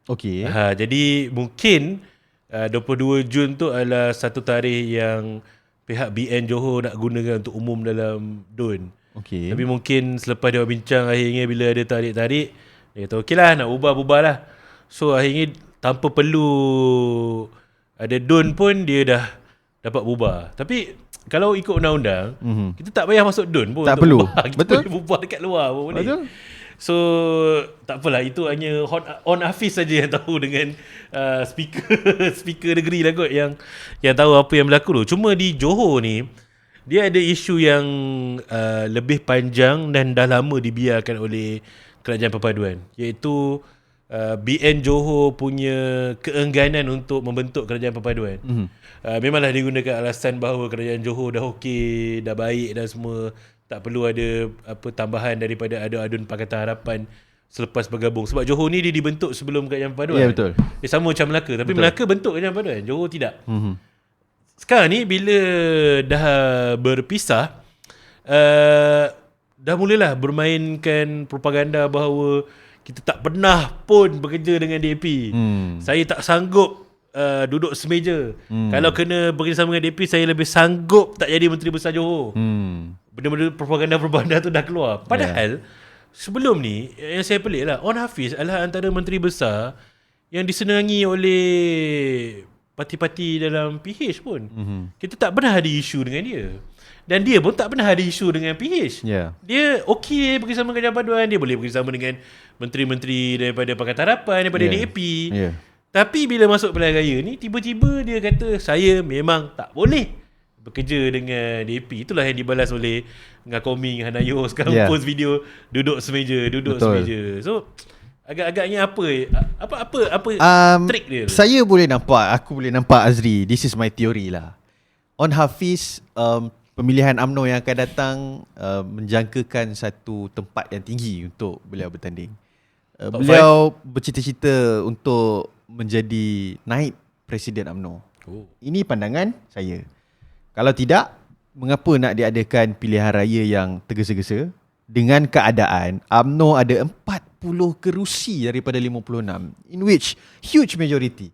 Okey. Jadi mungkin 22 Jun tu adalah satu tarikh yang pihak BN Johor nak gunakan untuk umum dalam DUN. Okey. Tapi mungkin selepas dia bincang akhirnya bila ada tarik-tarik, dia kata okey lah nak ubah lah. So akhirnya tanpa perlu ada DUN pun dia dah dapat bubar. Tapi kalau ikut undang-undang, kita tak payah masuk DUN pun Tak untuk perlu. bubar. Kita Betul. boleh bubar dekat luar pun boleh. Betul. So tak apalah, itu hanya on Hafiz saja yang tahu dengan speaker negeri lah kot yang tahu apa yang berlaku tu. Cuma di Johor ni dia ada isu yang lebih panjang dan dah lama dibiarkan oleh Kerajaan Perpaduan, iaitu BN Johor punya keengganan untuk membentuk Kerajaan Perpaduan. Memanglah digunakan alasan bahawa Kerajaan Johor dah okey, dah baik dan semua, tak perlu ada tambahan daripada adun Pakatan Harapan selepas bergabung. Sebab Johor ni dia dibentuk sebelum Kerajaan Perpaduan. Ya, betul. Dia sama macam Melaka, tapi betul. Melaka bentuk Kerajaan Perpaduan, Johor tidak. Sekarang ni bila dah berpisah, dah mulalah bermainkan propaganda bahawa kita tak pernah pun bekerja dengan DAP. Saya tak sanggup duduk semeja. Kalau kena bekerjasama dengan DAP, saya lebih sanggup tak jadi Menteri Besar Johor. Benda-benda propaganda tu dah keluar. Padahal sebelum ni yang saya pelik lah, On Hafiz adalah antara Menteri Besar yang disenangi oleh parti-parti dalam PH pun. Kita tak pernah ada isu dengan dia. Dan dia pun tak pernah ada isu dengan PH. Dia okey bekerjasama dengan Kerajaan Perpaduan, dia boleh bekerjasama dengan menteri-menteri daripada Pakatan Harapan, daripada DAP. Tapi bila masuk pilihan raya ni, tiba-tiba dia kata saya memang tak boleh bekerja dengan DAP. Itulah yang dibalas oleh Ngakomi, Hanayo sekarang post video duduk semeja. So agak-agaknya apa trik dia tu? Saya boleh nampak, aku boleh nampak, Azri, this is my theory lah. On Hafiz, pemilihan UMNO yang akan datang menjangkakan satu tempat yang tinggi untuk beliau bertanding. Beliau bercita-cita untuk menjadi naib Presiden UMNO. Ini pandangan saya. Kalau tidak, mengapa nak diadakan pilihan raya yang tergesa-gesa dengan keadaan UMNO ada 40 kerusi daripada 56, in which huge majority.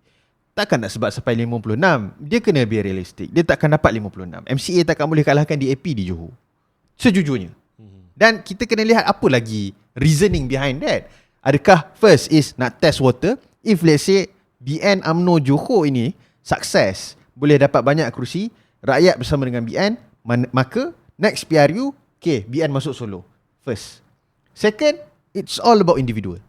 Takkan nak sebab sampai 56, dia kena be realistic. Dia takkan dapat 56. MCA takkan boleh kalahkan DAP di Johor, sejujurnya. Dan kita kena lihat apa lagi reasoning behind that. Adakah first is nak test water? If let's say BN UMNO Johor ini sukses, boleh dapat banyak kerusi, rakyat bersama dengan BN, maka next PRU, okay, BN masuk solo. First. Second, it's all about individual.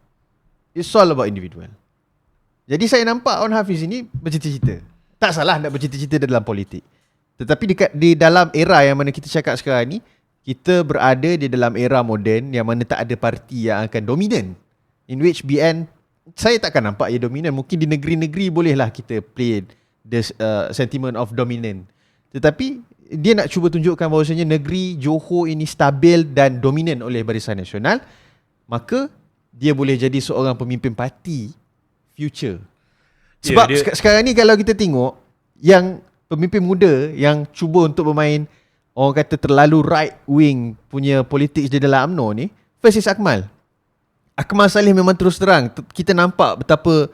Jadi saya nampak On Hafiz ini bercita-cita. Tak salah nak bercita-cita dalam politik. Tetapi di dalam era yang mana kita cakap sekarang ni, kita berada di dalam era moden yang mana tak ada parti yang akan dominan. In which BN, saya takkan nampak ia dominan. Mungkin di negeri-negeri bolehlah kita play the sentiment of dominant. Tetapi dia nak cuba tunjukkan bahawasanya negeri Johor ini stabil dan dominan oleh Barisan Nasional, maka dia boleh jadi seorang pemimpin parti future. Sebab sekarang ni kalau kita tengok yang pemimpin muda yang cuba untuk bermain, orang kata terlalu right wing punya politik di dalam UMNO ni, first is Akmal Saleh. Memang terus terang kita nampak betapa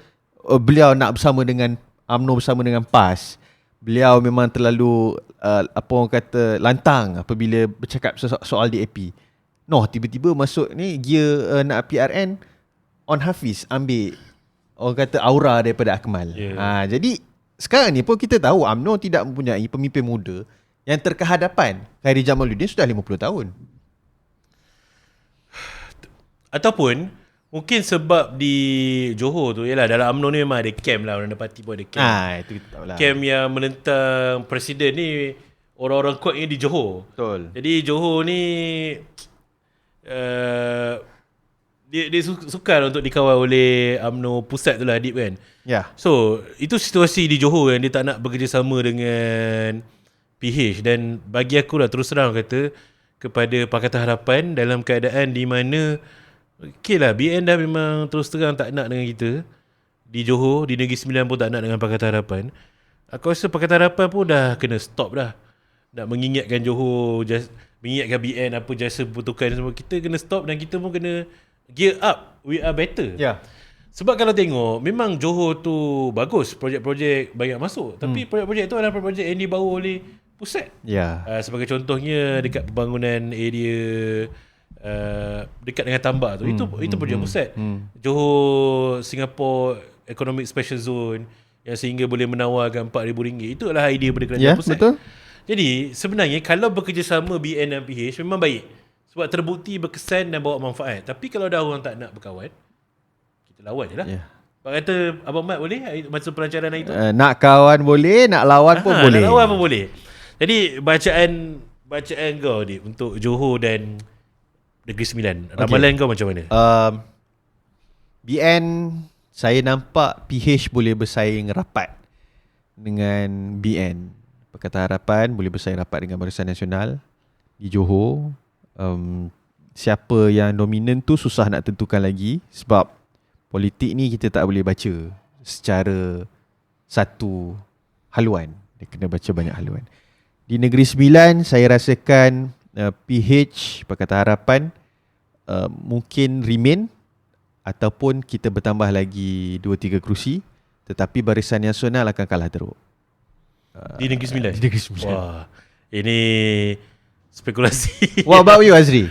beliau nak bersama dengan UMNO, bersama dengan PAS. Beliau memang terlalu orang kata lantang apabila bercakap soal DAP. Tiba-tiba masuk ni gear nak PRN, On Hafiz ambil orang kata aura daripada Akmal. Jadi sekarang ni pun kita tahu UMNO tidak mempunyai pemimpin muda yang terkehadapan. Khairi Jamaluddin sudah 50 tahun. Ataupun mungkin sebab di Johor tu, yalah, dalam UMNO ni memang ada camp lah, orang parti pun ada camp. Itu kita tahu lah. Camp yang menentang presiden ni, orang-orang kuat ni di Johor. Betul. Jadi Johor ni dia sukar untuk dikawal oleh UMNO pusat tu lah, Adib, kan. So itu situasi di Johor yang dia tak nak bekerjasama dengan PH. Dan bagi aku lah, terus terang kata, kepada Pakatan Harapan dalam keadaan di mana okey lah, BN dah memang terus terang tak nak dengan kita di Johor, di Negeri Sembilan pun tak nak dengan Pakatan Harapan. Aku rasa Pakatan Harapan pun dah kena stop dah. Nak mengingatkan Johor, mengingatkan BN apa jasa pertukaran semua, kita kena stop. Dan kita pun kena gear up, we are better. Ya. Sebab kalau tengok, memang Johor tu bagus, projek-projek banyak masuk. Tapi projek-projek tu adalah projek yang dibawa oleh pusat. Ya. Sebagai contohnya dekat pembangunan area dekat dengan tambak tu, itu projek pusat. Johor Singapore Economic Special Zone yang sehingga boleh menawarkan RM4,000, itu adalah idea pada kerajaan pusat. Betul. Jadi sebenarnya kalau bekerjasama BN dan PH memang baik, sebab terbukti berkesan dan bawa manfaat. Tapi kalau dah orang tak nak berkawan, kita lawan je lah. Pak kata Abang Mat boleh masa pelancaran hari tu? Nak kawan boleh, nak lawan pun boleh. Nak lawan pun boleh. Jadi bacaan kau ni untuk Johor dan Negeri Sembilan, ramalan kau macam mana? BN, saya nampak PH boleh bersaing rapat dengan BN. Pakatan Harapan boleh bersaing rapat dengan Barisan Nasional di Johor. Siapa yang dominan tu susah nak tentukan lagi, sebab politik ni kita tak boleh baca secara satu haluan. Dia kena baca banyak haluan. Di Negeri Sembilan, saya rasakan PH, Pakatan Harapan mungkin remain ataupun kita bertambah lagi 2-3 kerusi, tetapi Barisan Nasional akan kalah teruk. Di Negeri Sembilan? Di Negeri Sembilan. Wah, ini spekulasi. What about you, Azri?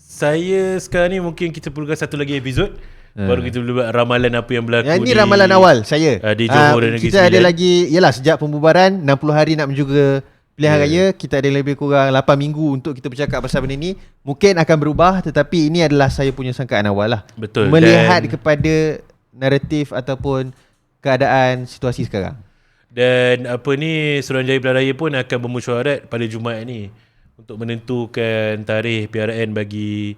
Saya sekarang ni mungkin kita perlukan satu lagi episod. Baru kita boleh buat ramalan apa yang berlaku. Ini ramalan awal saya. Di Johor dan Negeri kita Sembilan. ada lagi, yalah, sejak pembubaran 60 hari nak menuju ke pilihan raya, kita ada lebih kurang 8 minggu untuk kita bercakap pasal benda ni. Mungkin akan berubah, tetapi ini adalah saya punya sangkaan awal lah. Betul. Melihat kepada naratif ataupun keadaan situasi sekarang. Dan apa ni, Suruhanjaya Pilihan Raya pun akan bermesyuarat pada Jumaat ni untuk menentukan tarikh PRN bagi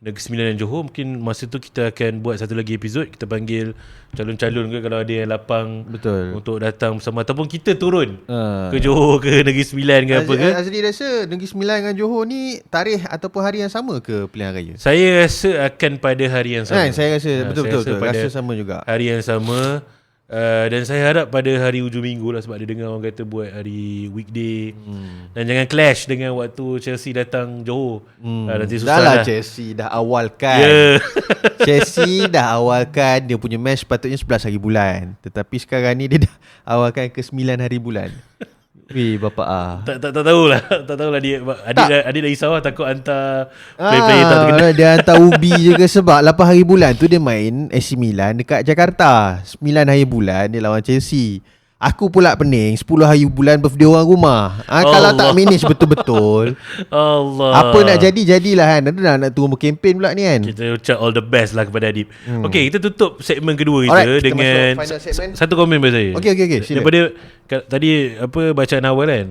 Negeri Sembilan dan Johor. Mungkin masa tu kita akan buat satu lagi episod. Kita panggil calon-calon ke kalau ada yang lapang. Betul. Untuk datang bersama, ataupun kita turun ke Johor ke Negeri Sembilan ke apa ke. Azri rasa Negeri Sembilan dengan Johor ni tarikh ataupun hari yang sama ke pilihan raya? Saya rasa akan pada hari yang sama. Saya rasa betul-betul pada rasa sama juga. Hari yang sama. Dan saya harap pada hari hujung minggu lah, sebab dia dengar orang kata buat hari weekday. Dan jangan clash dengan waktu Chelsea datang Johor. Nanti susah lah. Chelsea dah awalkan. Chelsea dah awalkan dia punya match patutnya 11 hari bulan, tetapi sekarang ni dia dah awalkan ke 9 hari bulan. Weh bapa Tak tahulah. Tak tahulah dia. Adik dah risau lah, takut hantar player-player tak terkenal. Dia hantar ubi je ke, sebab 8 hari bulan tu dia main AC Milan dekat Jakarta. 9 hari bulan dia lawan Chelsea. Aku pula pening 10 hari bulan birthday orang rumah. Kalau tak manage betul-betul, Allah. apa nak jadilah kan. Ada nak turun berkempen pula ni kan. Kita ucap all the best lah kepada Adib. Okay, kita tutup segmen kedua kita. Alright, kita dengan masuk final segmen. satu komen pada saya. Okay, sila. Daripada tadi apa bacaan awal kan,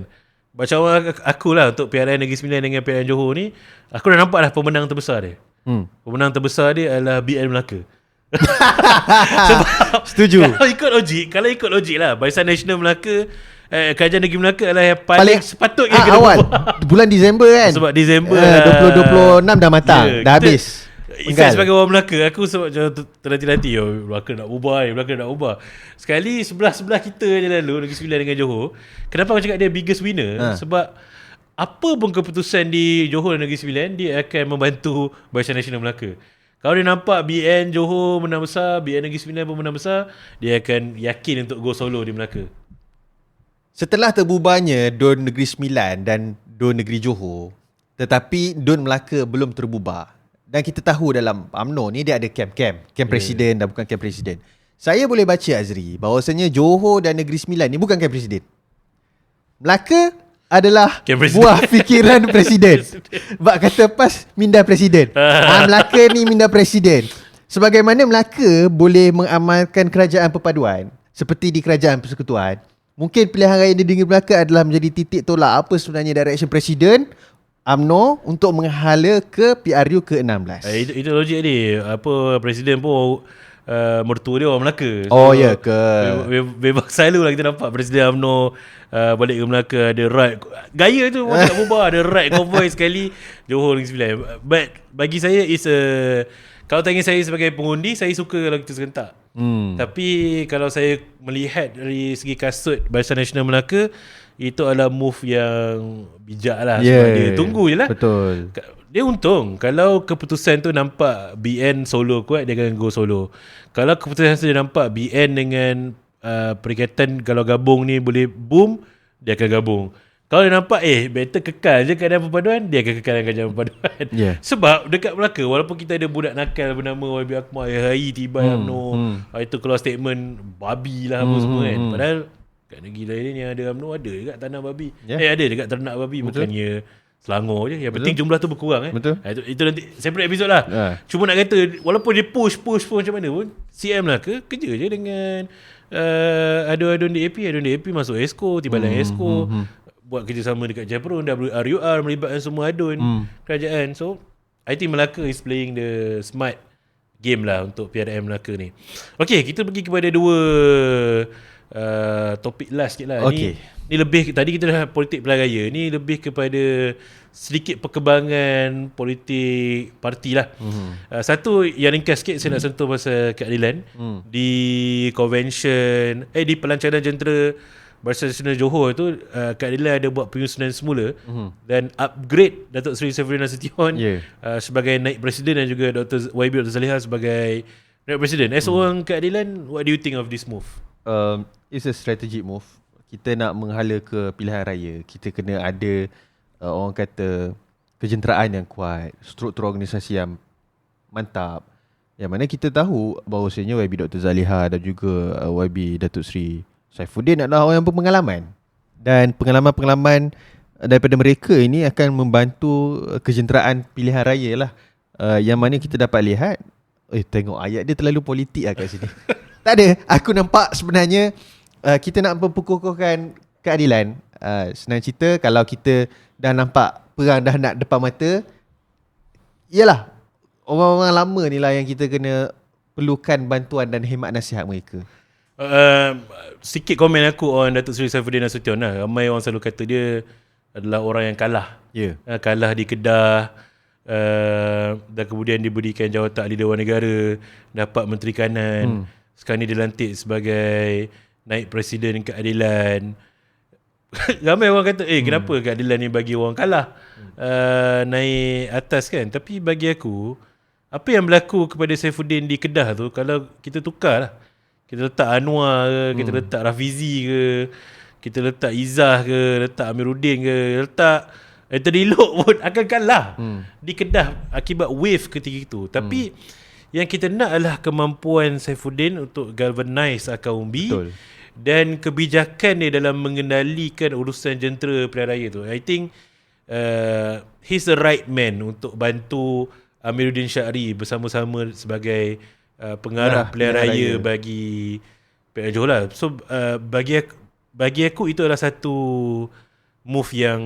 bacaan awal aku lah untuk PRN Negeri Sembilan dengan PRN Johor ni, aku dah nampak dah pemenang terbesar dia. Pemenang terbesar dia adalah BN Melaka. Sebab Setuju. Kalau ikut logik lah, Barisan Nasional Melaka, Kerajaan Negeri Melaka adalah yang paling sepatutnya kena awal buat. bulan Disember kan. Sebab Disember 2026 dah matang, dah habis. Saya sebagai orang Melaka, aku sebab terhati-hati Melaka nak ubah. Sekali sebelah kita je lalu Negeri Sembilan dengan Johor. Kenapa aku cakap dia biggest winner? Sebab apa pun keputusan di Johor dan Negeri Sembilan, dia akan membantu Barisan Nasional Melaka. Kalau dia nampak BN Johor menang besar, BN Negeri Sembilan pun menang besar, dia akan yakin untuk go solo di Melaka. Setelah terbubarnya DUN Negeri Sembilan dan DUN Negeri Johor, tetapi DUN Melaka belum terbubar. Dan kita tahu dalam UMNO ni dia ada camp presiden dan bukan camp presiden. Saya boleh baca, Azri, bahawasanya Johor dan Negeri Sembilan ni bukan camp presiden. Melaka adalah buah fikiran presiden. Bak kata pas minda presiden. Melaka ni minda presiden. Sebagaimana Melaka boleh mengamalkan kerajaan perpaduan seperti di kerajaan persekutuan, mungkin pilihan raya di Negeri Melaka adalah menjadi titik tolak apa sebenarnya direction presiden UMNO untuk menghala ke PRU ke-16. Itu logik ni. Apa presiden pun mertua dia orang Melaka. So, ya ke? Bebas selalu lah kita nampak presiden UMNO balik ke Melaka, ada ride. Gaya tu orang tak berubah, ada ride convoy sekali Johor Negeri Sembilan. But bagi saya is kalau tanya saya sebagai pengundi, saya suka kalau kita serentak. Tapi kalau saya melihat dari segi kasut Barisan Nasional Melaka, itu adalah move yang bijak lah. Sebab dia tunggu je lah. Betul. Dia untung. Kalau keputusan tu nampak BN solo kuat, dia akan go solo. Kalau keputusan tu dia nampak BN dengan Perikatan kalau gabung ni boleh boom, dia akan gabung. Kalau dia nampak better kekal je keadaan perpaduan, dia akan kekal dengan keadaan perpaduan. Sebab dekat Melaka, walaupun kita ada budak nakal bernama YB Akmal, hari tiba UMNO, itu keluar statement babi lah apa semua kan. Padahal kat negeri lain ni ada UMNO, ada dekat tanah babi. Ada dekat ternak babi. Betul. Bukannya Selangor je. Yang penting jumlah tu berkurang. Betul. Itu nanti separate episode lah. Cuma nak kata, walaupun dia push macam mana pun, CM lah kerja je dengan adun DAP masuk ESCO, timbalan ESCO, buat kerjasama dekat Japron, WRUR, melibatkan semua adun kerajaan. So I think Melaka is playing the smart game lah untuk PRM Melaka ni. Okay, kita pergi kepada dua topik last sikit lah. Ni lebih, tadi kita dah politik pilihan raya, ni lebih kepada sedikit perkembangan politik parti lah. Satu yang ringkas sikit, saya nak sentuh pasal keadilan. Di convention, di pelancaran jentera Barisan Nasional Johor tu, keadilan ada buat penyusunan semula dan upgrade Datuk Seri Saifuddin Nasution sebagai naib presiden dan juga Dr. YB Dr. Zaliha sebagai naib presiden. As orang keadilan, what do you think of this move? It's a strategic move. Kita nak menghala ke pilihan raya, kita kena ada orang kata kejenteraan yang kuat, struktur organisasi yang mantap. Yang mana kita tahu bahawasanya YB Dr. Zaliha dan juga YB Datuk Seri Saifuddin adalah orang yang berpengalaman. Dan pengalaman-pengalaman daripada mereka ini akan membantu kejenteraan pilihan raya lah. Yang mana kita dapat lihat, tengok ayat dia terlalu politik lah kat sini. Tak ada, aku nampak sebenarnya kita nak memperkukuhkan keadilan. Senang cerita, kalau kita dah nampak perang dah nak depan mata, yalah, orang-orang lama ni lah yang kita kena perlukan bantuan dan khidmat nasihat mereka. Sikit komen aku on Datuk Seri Saifuddin Nasution lah. Ramai orang selalu kata dia adalah orang yang kalah. Kalah di Kedah, dan kemudian diberikan jawatan ahli Dewan Negara, dapat Menteri Kanan. Sekarang ni dilantik sebagai naib presiden keadilan. Ramai orang kata kenapa keadilan ni bagi orang kalah naik atas kan. Tapi bagi aku, apa yang berlaku kepada Saifuddin di Kedah tu, kalau kita tukar lah, kita letak Anwar ke, kita letak Rafizi ke, kita letak Izzah ke, letak Amiruddin ke, letak Anthony Loke pun akan kalah di Kedah akibat wave ketika itu. Tapi yang kita nak adalah kemampuan Saifuddin untuk galvanize akar umbi. Betul. Dan kebijakan dia dalam mengendalikan urusan jentera pilihan raya tu. I think he's the right man untuk bantu Amiruddin Syahri bersama-sama sebagai pengarah pilihan raya bagi PN Johor lah. So bagi aku itu adalah satu move yang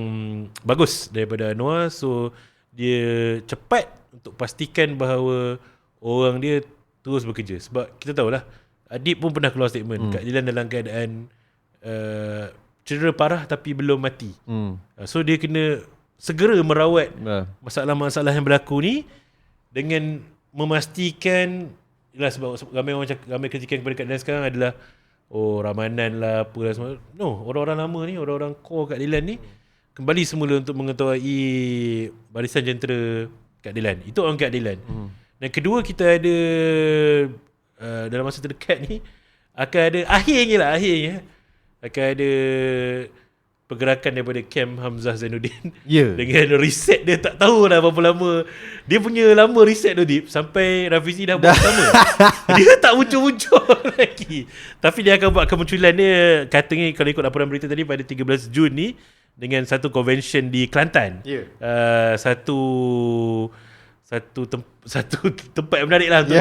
bagus daripada Anwar. So dia cepat untuk pastikan bahawa orang dia terus bekerja. Sebab kita tahulah, Adib pun pernah keluar statement, keadilan dalam keadaan cedera parah tapi belum mati. So dia kena segera merawat masalah-masalah yang berlaku ni dengan memastikan, sebab ramai kritikan kepada keadilan sekarang adalah Ramanan lah, apalah semua. No, orang-orang lama ni, orang-orang core keadilan ni kembali semula untuk mengetahui barisan jentera keadilan. Itu orang keadilan. Dan kedua, kita ada dalam masa terdekat ni akan ada akhirnya akan ada pergerakan daripada Kem Hamzah Zainuddin dengan reset dia. Tak tahu dah berapa lama dia punya lama reset tu, Deep, sampai Rafizi dah buat sama. Dia tak muncul-muncul lagi. Tapi dia akan buat kemunculan dia, katanya kalau ikut laporan berita tadi, pada 13 Jun ni dengan satu convention di Kelantan. Satu tempat yang menarik lah untuk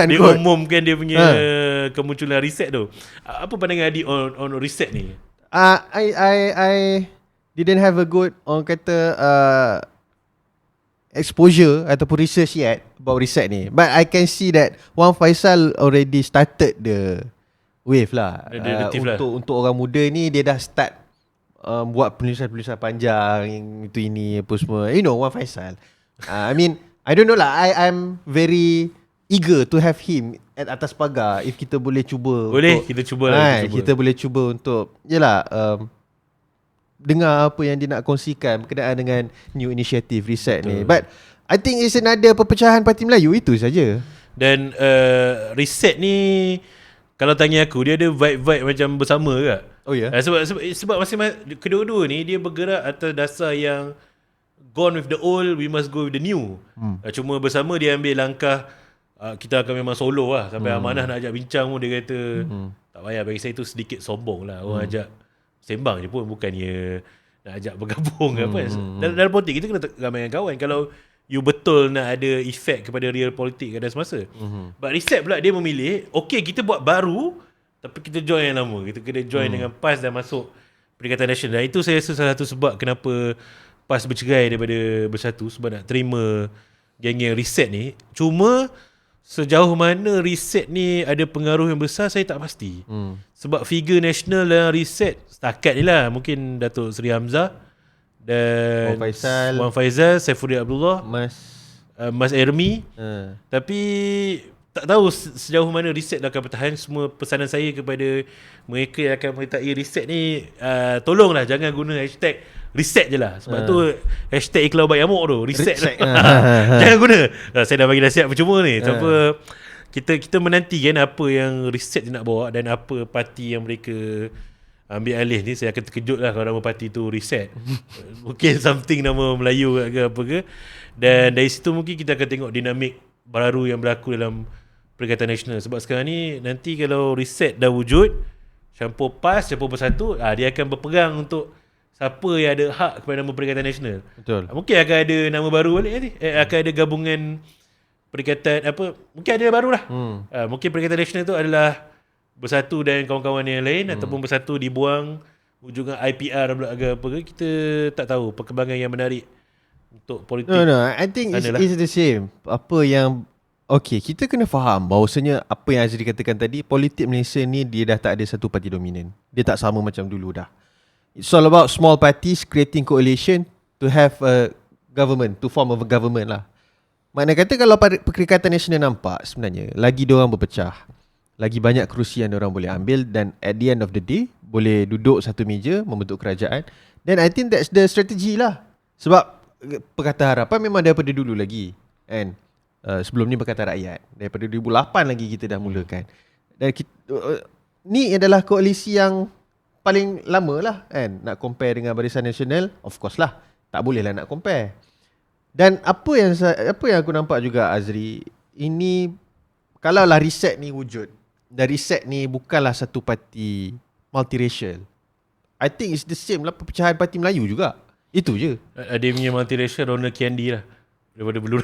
dia umumkan dia punya kemunculan riset tu. Apa pandangan Adi on riset ni? I didn't have a good, orang kata, exposure ataupun research yet about riset ni. But I can see that Wan Faisal already started the wave lah. Untuk orang muda ni, dia dah start buat penulisan-penulisan panjang, itu ini apa semua. You know, Wan Faisal. I mean, I don't know lah. I'm very eager to have him at atas pagar. If kita boleh cuba, boleh untuk, kita cuba lah. Kita boleh cuba untuk, yelah, dengar apa yang dia nak kongsikan berkenaan dengan new initiative reset ni. But I think it's another perpecahan Parti Melayu, itu saja. Dan reset ni, kalau tanya aku, dia ada vibe-vibe macam bersama ke? Oh ya. Sebab masing-masing kedua-dua ni dia bergerak atas dasar yang gone with the old, we must go with the new. Cuma bersama dia ambil langkah, kita akan memang solo lah. Sampai Amanah nak ajak bincang pun dia kata tak payah, bagi saya tu sedikit sombong lah. Orang ajak sembang je pun, bukannya nak ajak bergabung ke apa. Dalam politik kita kena ramaikan kawan. Kalau you betul nak ada efek kepada real politik pada semasa. But reset pula dia memilih, okay kita buat baru, tapi kita join yang lama. Kita kena join dengan PAS dan masuk Perikatan Nasional. Dan itu saya rasa salah satu sebab kenapa PAS bercerai daripada Bersatu, sebab nak terima geng-geng reset ni. Cuma sejauh mana reset ni ada pengaruh yang besar, saya tak pasti. Sebab figure nasional dalam reset setakat ni lah, mungkin Datuk Seri Hamzah dan Wan Faizal, Saifuddin Abdullah, Mas Ermi. Tapi tak tahu sejauh mana reset akan bertahan. Semua pesanan saya kepada mereka yang akan menyertai reset ni, tolonglah jangan guna hashtag reset je lah. Sebab tu hashtag Ikhlas Ubat Yamuk tu, reset. Jangan guna. Saya dah bagi nasihat percuma ni. Sebab kita menantikan apa yang reset nak bawa dan apa parti yang mereka ambil alih ni. Saya akan terkejut lah kalau nama parti tu reset. Mungkin something nama Melayu ke apa ke. Dan dari situ mungkin kita akan tengok dinamik baru yang berlaku dalam Perikatan Nasional. Sebab sekarang ni nanti kalau reset dah wujud, campur PAS, campur Bersatu, dia akan berperang untuk siapa yang ada hak kepada nama Perikatan Nasional. Betul. Mungkin akan ada nama baru balik nanti. Akan ada gabungan Perikatan apa, mungkin ada baru lah. Mungkin Perikatan Nasional tu adalah Bersatu dan kawan-kawan yang lain, ataupun Bersatu dibuang ujung IPR pula ke apa ke. Kita tak tahu perkembangan yang menarik untuk politik. No, I think it's the same. Apa yang kita kena faham bahawasanya apa yang Azri katakan tadi, politik Malaysia ni dia dah tak ada satu parti dominan. Dia tak sama macam dulu dah. It's all about small parties creating coalition to have a government, to form a government lah. Makna kata kalau Perikatan Nasional nampak sebenarnya lagi diorang berpecah, lagi banyak kerusi yang diorang boleh ambil, dan at the end of the day boleh duduk satu meja membentuk kerajaan. Then I think that's the strategy lah. Sebab Perkataan Harapan memang daripada dulu lagi, kan? Sebelum ni Perkataan Rakyat, daripada 2008 lagi kita dah mulakan. Dan ni adalah koalisi yang paling lama lah, kan? Nak compare dengan Barisan Nasional, of course lah, tak boleh lah nak compare. Dan apa yang aku nampak juga, Azri, ini kalaulah reset ni wujud, dan reset ni bukanlah satu parti multiracial, I think it's the same lah perpecahan Parti Melayu juga. Itu je. Dia punya multiracial Ronald Kiandi lah, daripada Belur.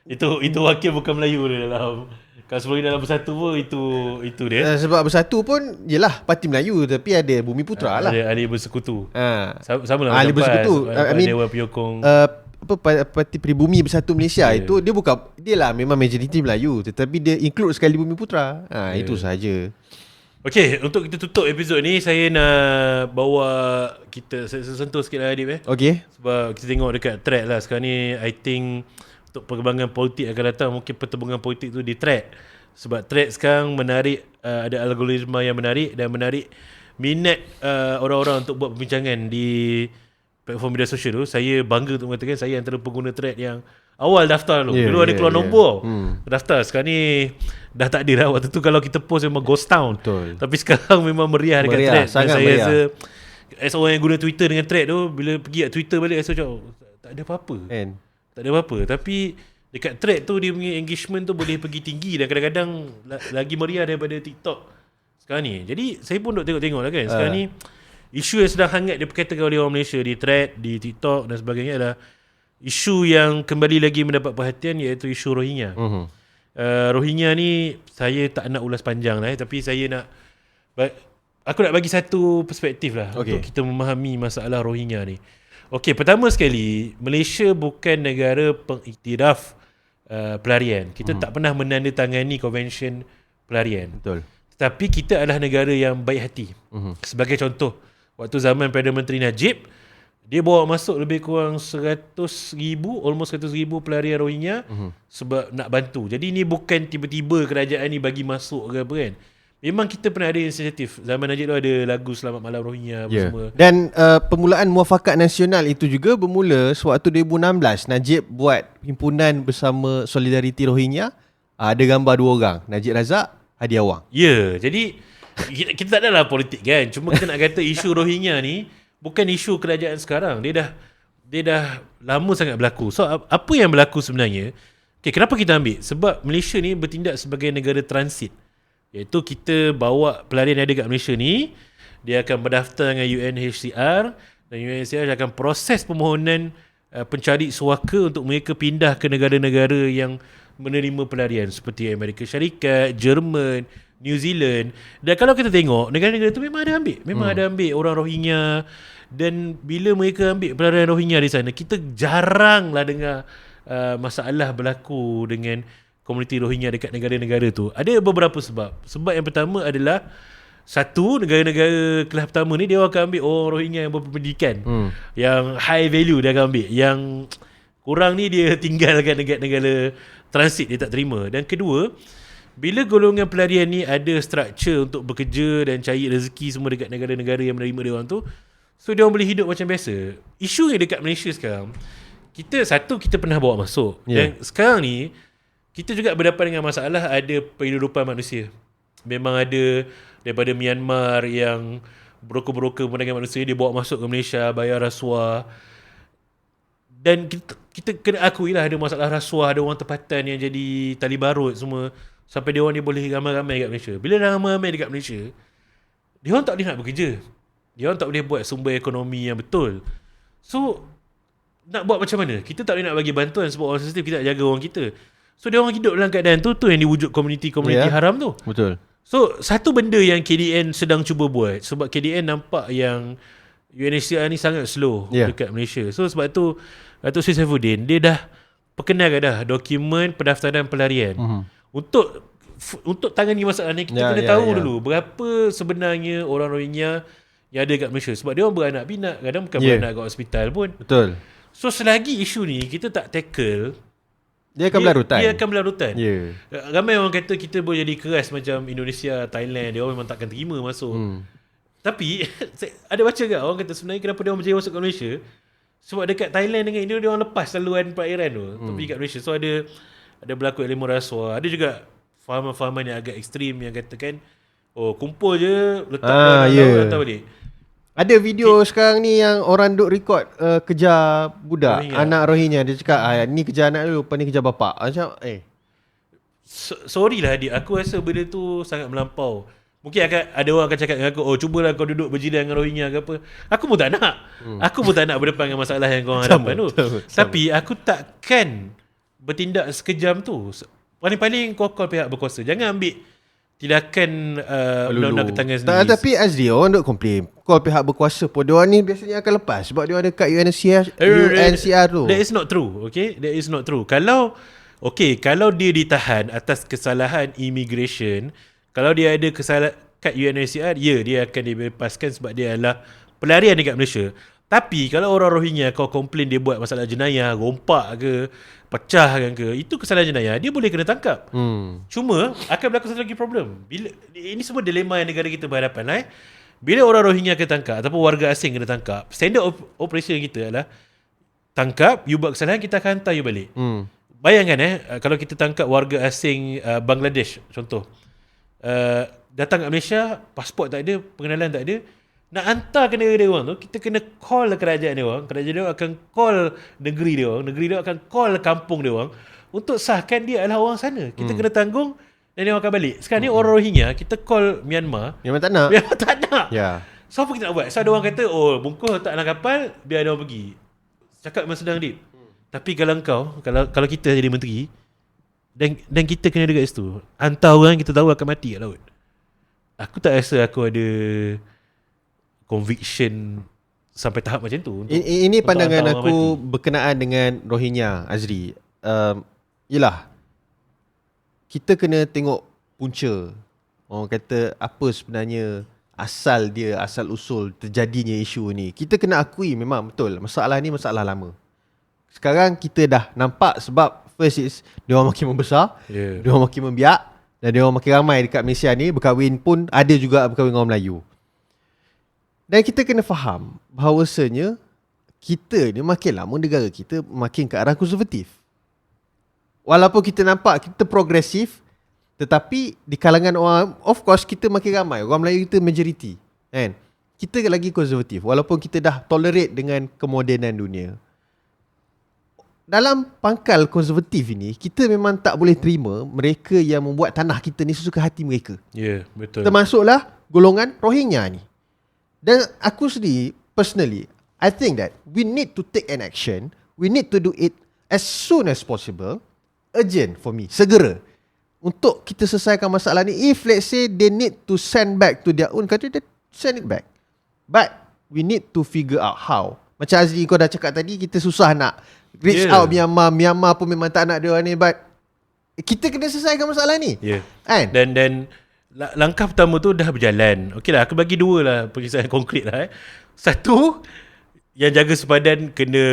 itu wakil bukan Melayu dia dalam. Kalau sebelum dalam Bersatu pun itu dia. Sebab Bersatu pun yelah Parti Melayu, tapi ada Bumi Putra lah. Ada bersekutu. Sama lah. Ada bersekutu. Dewan Penyokong. Parti Peribumi Bersatu Malaysia, itu dia bukan, dia lah memang majoriti Melayu, tetapi dia include sekali Bumi Putra. Itu saja. Okay, untuk kita tutup episod ni, saya nak bawa kita sentuh sikit lah, Adib. Okay. Sebab kita tengok dekat track lah sekarang ni, I think untuk perkembangan politik akan datang, mungkin pertembungan politik tu di track. Sebab track sekarang menarik, ada algoritma yang menarik dan menarik minat orang-orang untuk buat perbincangan di platform media sosial tu. Saya bangga untuk mengatakan saya antara pengguna thread yang awal daftar tu. Dulu ada keluar nombor daftar. Sekarang ni dah tak ada lah. Waktu tu kalau kita post memang ghost town. Betul. Tapi sekarang memang meriah dekat thread. Dan saya rasa as orang yang guna Twitter dengan thread tu, bila pergi kat Twitter balik rasa macam tak ada apa-apa. Tak ada apa-apa. Tapi dekat thread tu dia punya engagement tu boleh pergi tinggi, dan kadang-kadang lagi meriah daripada TikTok sekarang ni. Jadi saya pun duk tengok-tengok lah kan. Sekarang ni isu yang sedang hangat diperkatakan oleh orang Malaysia di thread, di TikTok dan sebagainya adalah isu yang kembali lagi mendapat perhatian, iaitu isu Rohingya. Rohingya ni saya tak nak ulas panjang lah, tapi saya nak aku nak bagi satu perspektif lah untuk kita memahami masalah Rohingya ni. Okey, pertama sekali, Malaysia bukan negara pengiktiraf pelarian. Kita tak pernah menandatangani konvensyen pelarian. Betul. Tetapi kita adalah negara yang baik hati. Sebagai contoh, waktu zaman Perdana Menteri Najib, dia bawa masuk lebih kurang 100,000, almost 100,000 pelarian Rohingya sebab nak bantu. Jadi ni bukan tiba-tiba kerajaan ni bagi masuk ke apa kan. Memang kita pernah ada inisiatif. Zaman Najib tu ada lagu Selamat Malam Rohingya apa semua. Dan permulaan Muafakat Nasional itu juga bermula sewaktu 2016. Najib buat himpunan bersama Solidariti Rohingya. Ada gambar 2 orang, Najib Razak, Hadi Awang. Ya, jadi kita tak adalah politik kan. Cuma kita nak kata isu Rohingya ni bukan isu kerajaan sekarang. Dia dah lama sangat berlaku. So apa yang berlaku sebenarnya? Okay, kenapa kita ambil? Sebab Malaysia ni bertindak sebagai negara transit. Iaitu kita bawa pelarian yang ada kat Malaysia ni, dia akan berdaftar dengan UNHCR dan UNHCR akan proses permohonan pencari suaka untuk mereka pindah ke negara-negara yang menerima pelarian seperti Amerika Syarikat, Jerman, New Zealand. Dan kalau kita tengok, negara-negara tu memang ada ambil orang Rohingya. Dan bila mereka ambil pelarian Rohingya di sana, kita jaranglah dengar masalah berlaku dengan komuniti Rohingya dekat negara-negara tu. Ada beberapa sebab. Sebab yang pertama adalah, satu, negara-negara kelas pertama ni dia akan ambil orang Rohingya yang berpendidikan, yang high value dia akan ambil. Yang kurang ni dia tinggalkan dekat negara transit, dia tak terima. Dan kedua, bila golongan pelarian ni ada structure untuk bekerja dan cari rezeki semua dekat negara-negara yang menerima dia orang tu, so dia orang boleh hidup macam biasa. Isu yang dekat Malaysia sekarang, kita pernah bawa masuk. Dan sekarang ni kita juga berdepan dengan masalah ada penghidupan manusia. Memang ada daripada Myanmar yang broker-broker perdagangan manusia, dia bawa masuk ke Malaysia, bayar rasuah. Dan kita kena akui lah ada masalah rasuah, ada orang tempatan yang jadi tali barut semua, sampai dia orang ni boleh ramai-ramai kat Malaysia. Bila ramai-ramai dekat Malaysia, dia orang tak boleh nak bekerja. Dia orang tak boleh buat sumber ekonomi yang betul. So nak buat macam mana? Kita tak boleh nak bagi bantuan sebab orang sensitif, kita nak jaga orang kita. So dia orang hidup dalam keadaan tu yang diwujud komuniti haram tu. Betul. So satu benda yang KDN sedang cuba buat, sebab KDN nampak yang UNHCR ni sangat slow dekat Malaysia. So sebab tu Datuk Seri Saifuddin dia dah perkenalkan dah dokumen pendaftaran pelarian. Untuk tangani masalah ni kita kena tahu dulu berapa sebenarnya orang Rohingya yang ada kat Malaysia. Sebab dia orang beranak pinak, kadang bukan beranak kat hospital pun. Betul. So selagi isu ni kita tak tackle, dia akan berlarutan. Dia akan berlarutan. Ramai orang kata kita boleh jadi keras macam Indonesia, Thailand, dia orang memang takkan terima masuk. Tapi ada baca ke orang kata sebenarnya kenapa dia orang berjaya masuk ke Malaysia? Sebab dekat Thailand dengan India dia orang lepas saluran perairan tu, tapi kat Malaysia. So ada berlaku elemen rasuah. Ada juga fahaman-fahaman yang agak ekstrim yang katakan kumpul je, letak letak balik. Ada video sekarang ni yang orang duk record kejar budak Rohingya. Anak Rohingya. Dia cakap ni kejar anak dulu, lepas ni kejar bapak. Macam sorry lah adik, aku rasa benda tu sangat melampau. Mungkin ada orang akan cakap dengan aku, cubalah kau duduk berjiran dengan Rohingya ke apa. Aku pun tak nak. Aku pun tak nak berdepan dengan masalah yang kau hadapan tu. Tapi aku takkan bertindak sekejam tu. Paling-paling kau call pihak berkuasa. Jangan ambil tindakan undang-undang ke tangan sendiri. Tapi Azri, orang duk komplain call pihak berkuasa pun dia ni biasanya akan lepas sebab dia ada kat UNHCR tu. That is not true. Okay, that is not true. Kalau dia ditahan atas kesalahan immigration, kalau dia ada kesalahan kat UNHCR, dia akan dibebaskan sebab dia adalah pelarian dekat Malaysia. Tapi kalau orang Rohingya kau komplain dia buat masalah jenayah, rompak ke, pecahkan ke, itu kesalahan jenayah, dia boleh kena tangkap. Cuma akan berlaku satu lagi problem. Ini semua dilema yang negara kita berhadapan lah. Bila orang Rohingya kena tangkap ataupun warga asing kena tangkap, standard operation kita adalah tangkap, you buat kesalahan, kita akan hantar you balik. Bayangkan kalau kita tangkap warga asing Bangladesh contoh, datang kat Malaysia, pasport tak ada, pengenalan tak ada, nak hantar ke negara dia orang tu, kita kena call kerajaan dia orang. Kerajaan dia orang akan call negeri dia orang. Negeri dia akan call kampung dia orang untuk sahkan dia adalah orang sana. Kita kena tanggung dan dia orang akan balik. Sekarang ni orang Rohingya, kita call Myanmar, Myanmar tak nak. Myanmar tak nak. So apa kita nak buat? So ada orang kata, bungkus letak dalam kapal, biar dia orang pergi. Cakap memang sedang Dip. Tapi kalau kita jadi menteri dan kita kena dekat situ, hantar orang kita tahu akan mati kat laut, aku tak rasa aku ada conviction sampai tahap macam tu. Ini pandangan aku berkenaan dengan Rohingya, Azri. Yelah, kita kena tengok punca. Orang kata apa sebenarnya asal usul terjadinya isu ni. Kita kena akui memang betul masalah ni masalah lama. Sekarang kita dah nampak sebab first is dia orang makin membesar, dia orang makin membiak. Dan dia orang makin ramai dekat Malaysia ni, berkahwin pun ada juga berkahwin dengan orang Melayu. Dan kita kena faham bahawasanya kita ni makin lama negara kita makin ke arah konservatif. Walaupun kita nampak kita progresif, tetapi di kalangan orang, of course kita makin ramai. Orang Melayu kita majoriti, kan? Kita lagi konservatif walaupun kita dah tolerate dengan kemodenan dunia. Dalam pangkal konservatif ini, kita memang tak boleh terima mereka yang membuat tanah kita ni sesuka hati mereka. Ya, betul. Termasuklah golongan Rohingya ni. Dan aku sendiri, personally, I think that we need to take an action. We need to do it as soon as possible. Urgent for me, segera. Untuk kita selesaikan masalah ni. If let's say they need to send back to their own country, then send it back. But we need to figure out how. Macam Azri kau dah cakap tadi, kita susah nak reach out Myanmar. Myanmar pun memang tak nak dia orang ni. But kita kena selesaikan masalah ni. Kan? Dan langkah pertama tu dah berjalan. Okey lah, aku bagi dua lah pengisahan konkret lah. Satu, yang jaga sepadan kena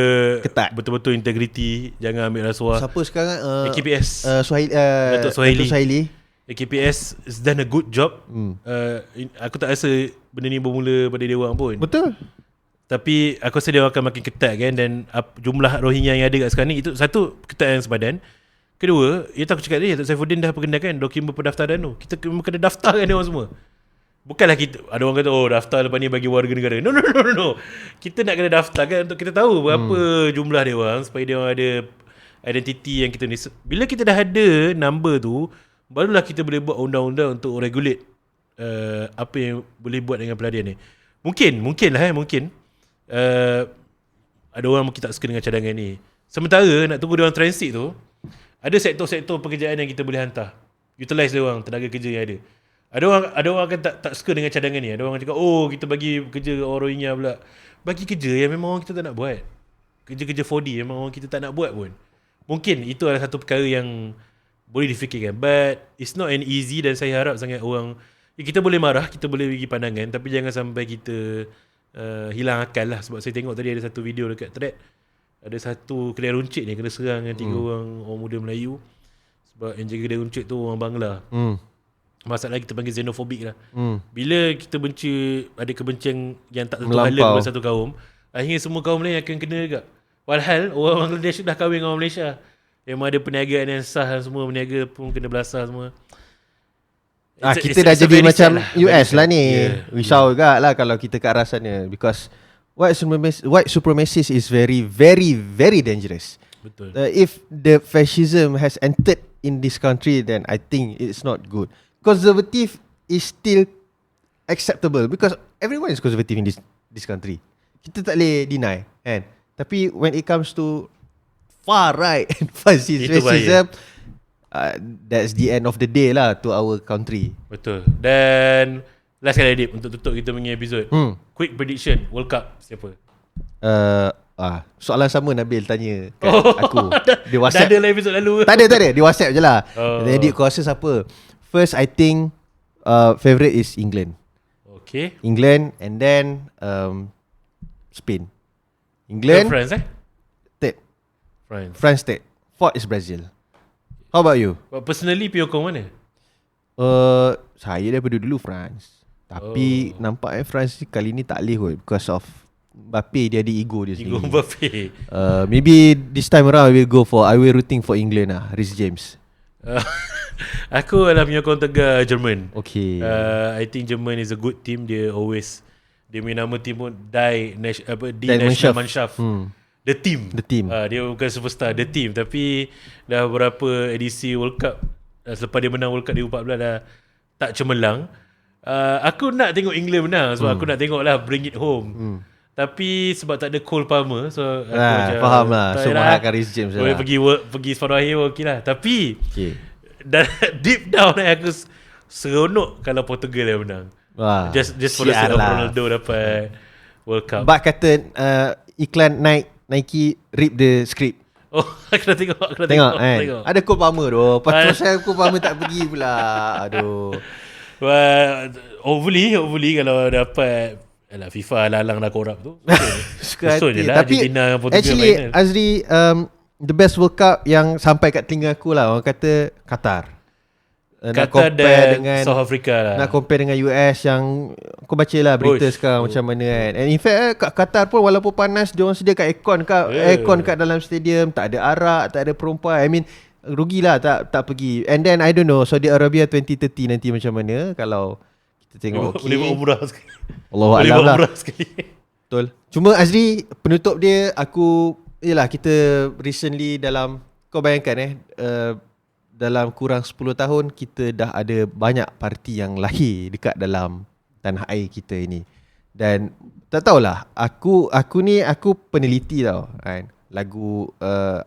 ketat, betul-betul integriti, jangan ambil rasuah. Siapa sekarang? AKPS, Datuk Suhaili. AKPS has done a good job. Aku tak rasa benda ni bermula pada dia orang pun. Betul. Tapi aku rasa dia akan makin ketat kan. Dan jumlah Rohingya yang ada kat sekarang ni, itu satu, ketat yang sepadan. Kedua, itu aku cakap tadi, Datuk Saifuddin dah perkenalkan dokumen pendaftaran tu. Kita kena daftarkan dia orang semua. Bukanlah kita, ada orang kata, oh daftar lepas ni bagi warga negara. No. Kita nak kena daftarkan untuk kita tahu berapa jumlah dia orang, supaya dia orang ada identiti yang kita ni. Bila kita dah ada number tu, barulah kita boleh buat undang-undang untuk regulate apa yang boleh buat dengan pelarian ni. Mungkin ada orang mungkin tak suka dengan cadangan ni. Sementara nak tunggu dia orang transit tu, ada sektor-sektor pekerjaan yang kita boleh hantar. Utilize dia orang, tenaga kerja yang ada. Ada orang akan tak suka dengan cadangan ni. Ada orang cakap, oh kita bagi kerja orang Rohingya pula. Bagi kerja yang memang orang kita tak nak buat. Kerja-kerja 4D yang memang orang kita tak nak buat pun. Mungkin itu adalah satu perkara yang boleh difikirkan. But it's not an easy. Dan saya harap sangat orang, kita boleh marah, kita boleh bagi pandangan, tapi jangan sampai kita hilang akal lah. Sebab saya tengok tadi ada satu video dekat thread, ada satu kedai runcit ni kena serang dengan 3 orang muda Melayu. Sebab yang jaga kedai runcit tu orang Bangla. Masalah kita panggil xenofobik lah. Bila kita benci, ada kebencian yang tak tentu hala kepada satu kaum, akhirnya semua kaum lain akan kena juga. Walhal orang Bangladesh dah kahwin dengan orang Malaysia. Memang ada perniagaan yang sah, semua berniaga pun kena belasah semua. Kita dah jadi macam US lah ni. Risau juga lah kalau kita ke arah sana. Because white supremacy is very, very, very dangerous. Betul. If the fascism has entered in this country, then I think it's not good. Conservative is still acceptable because everyone is conservative in this country. Kita tak boleh deny, kan? Tapi when it comes to far right and fascist racism, that's the end of the day lah to our country. Betul. Dan last kali Adib, untuk tutup kita punya episode, quick prediction World Cup siapa? Soalan sama Nabil tanya kat aku. Dia WhatsApp. Dah ada lah episode lalu. Tak ada. Dia WhatsApp je lah. Adib kau rasa siapa? First I think favourite is England. Okay. England and then Spain. England. France Third. France third. Fourth is Brazil. How about you? But personally penyokong mana? Saya daripada dulu France. Tapi nampak France kali ni tak boleh kot because of Mbappe. Dia ada ego dia sendiri. Ego Mbappe. Maybe this time around I will rooting for England lah. Reece James. Aku adalah penyokong tegar Jerman. Okay. I think Jerman is a good team. Dia punya nama team pun Die National Mannschaft. The team. Dia bukan superstar, the team. Tapi dah beberapa edisi World Cup, selepas dia menang World Cup 2014 dah tak cemerlang. Aku nak tengok England menang sebab aku nak tengok lah bring it home. Tapi sebab tak ada Cole Palmer, so aku macam faham lah. So mengharapkan Reece James boleh lah. pergi separuh akhir okey lah. Tapi deep down aku seronok kalau Portugal yang menang. Just for the sake of Ronaldo dapat World Cup. Bak kata iklan Nike rip the script. Aku dah tengok. Tengok. Ada Cole Palmer tu. Lepas tu saya Cole Palmer tak pergi pula. Aduh. Hopefully kalau dapat FIFA lalang dah korup tu. Suka hati. Tapi actually Azri, the best World Cup yang sampai kat telinga aku lah, orang kata Qatar. nak Qatar compare dan dengan South Africa lah. nak compare dengan US yang kau baca lah berita sekarang macam mana kan. And in fact kat Qatar pun walaupun panas, dia orang sediakan aircon kat dalam stadium, tak ada arak, tak ada perempuan. I mean rugilah tak pergi. And then I don't know Saudi Arabia 2030 nanti macam mana kalau kita tengok. Boleh buat umrah sekali. Allahu Boleh alam buat lah. umrah sekali. Betul. Cuma Azri, penutup dia yelah kita recently dalam, kau bayangkan dalam kurang 10 tahun kita dah ada banyak parti yang lahir dekat dalam tanah air kita ini. Dan tak tahulah, aku peneliti tau kan. Lagu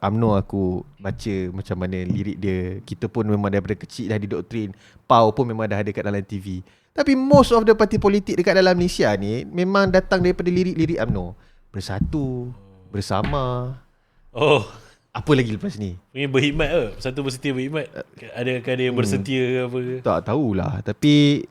UMNO aku baca macam mana lirik dia. Kita pun memang daripada kecil dah didoktrin. PAU pun memang dah ada kat dalam TV. Tapi most of the parti politik dekat dalam Malaysia ni memang datang daripada lirik-lirik UMNO. Bersatu, bersama. Oh, Apa lagi lepas ni? ini berkhidmat ke? Satu bersetia berkhidmat. Adakah dia bersetia ke apa ke? Tak tahulah. Tapi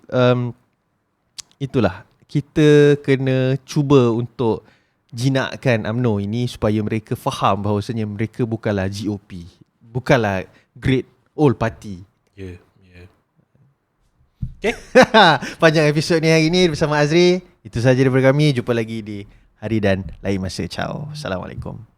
itulah. Kita kena cuba untuk jinakkan UMNO ini supaya mereka faham bahawasanya mereka bukanlah GOP. Bukanlah Great Old Party. Ya, ya. Okay. Panjang episod ni hari ni bersama Azri. Itu sahaja daripada kami. Jumpa lagi di hari dan lain masa. Ciao. Assalamualaikum.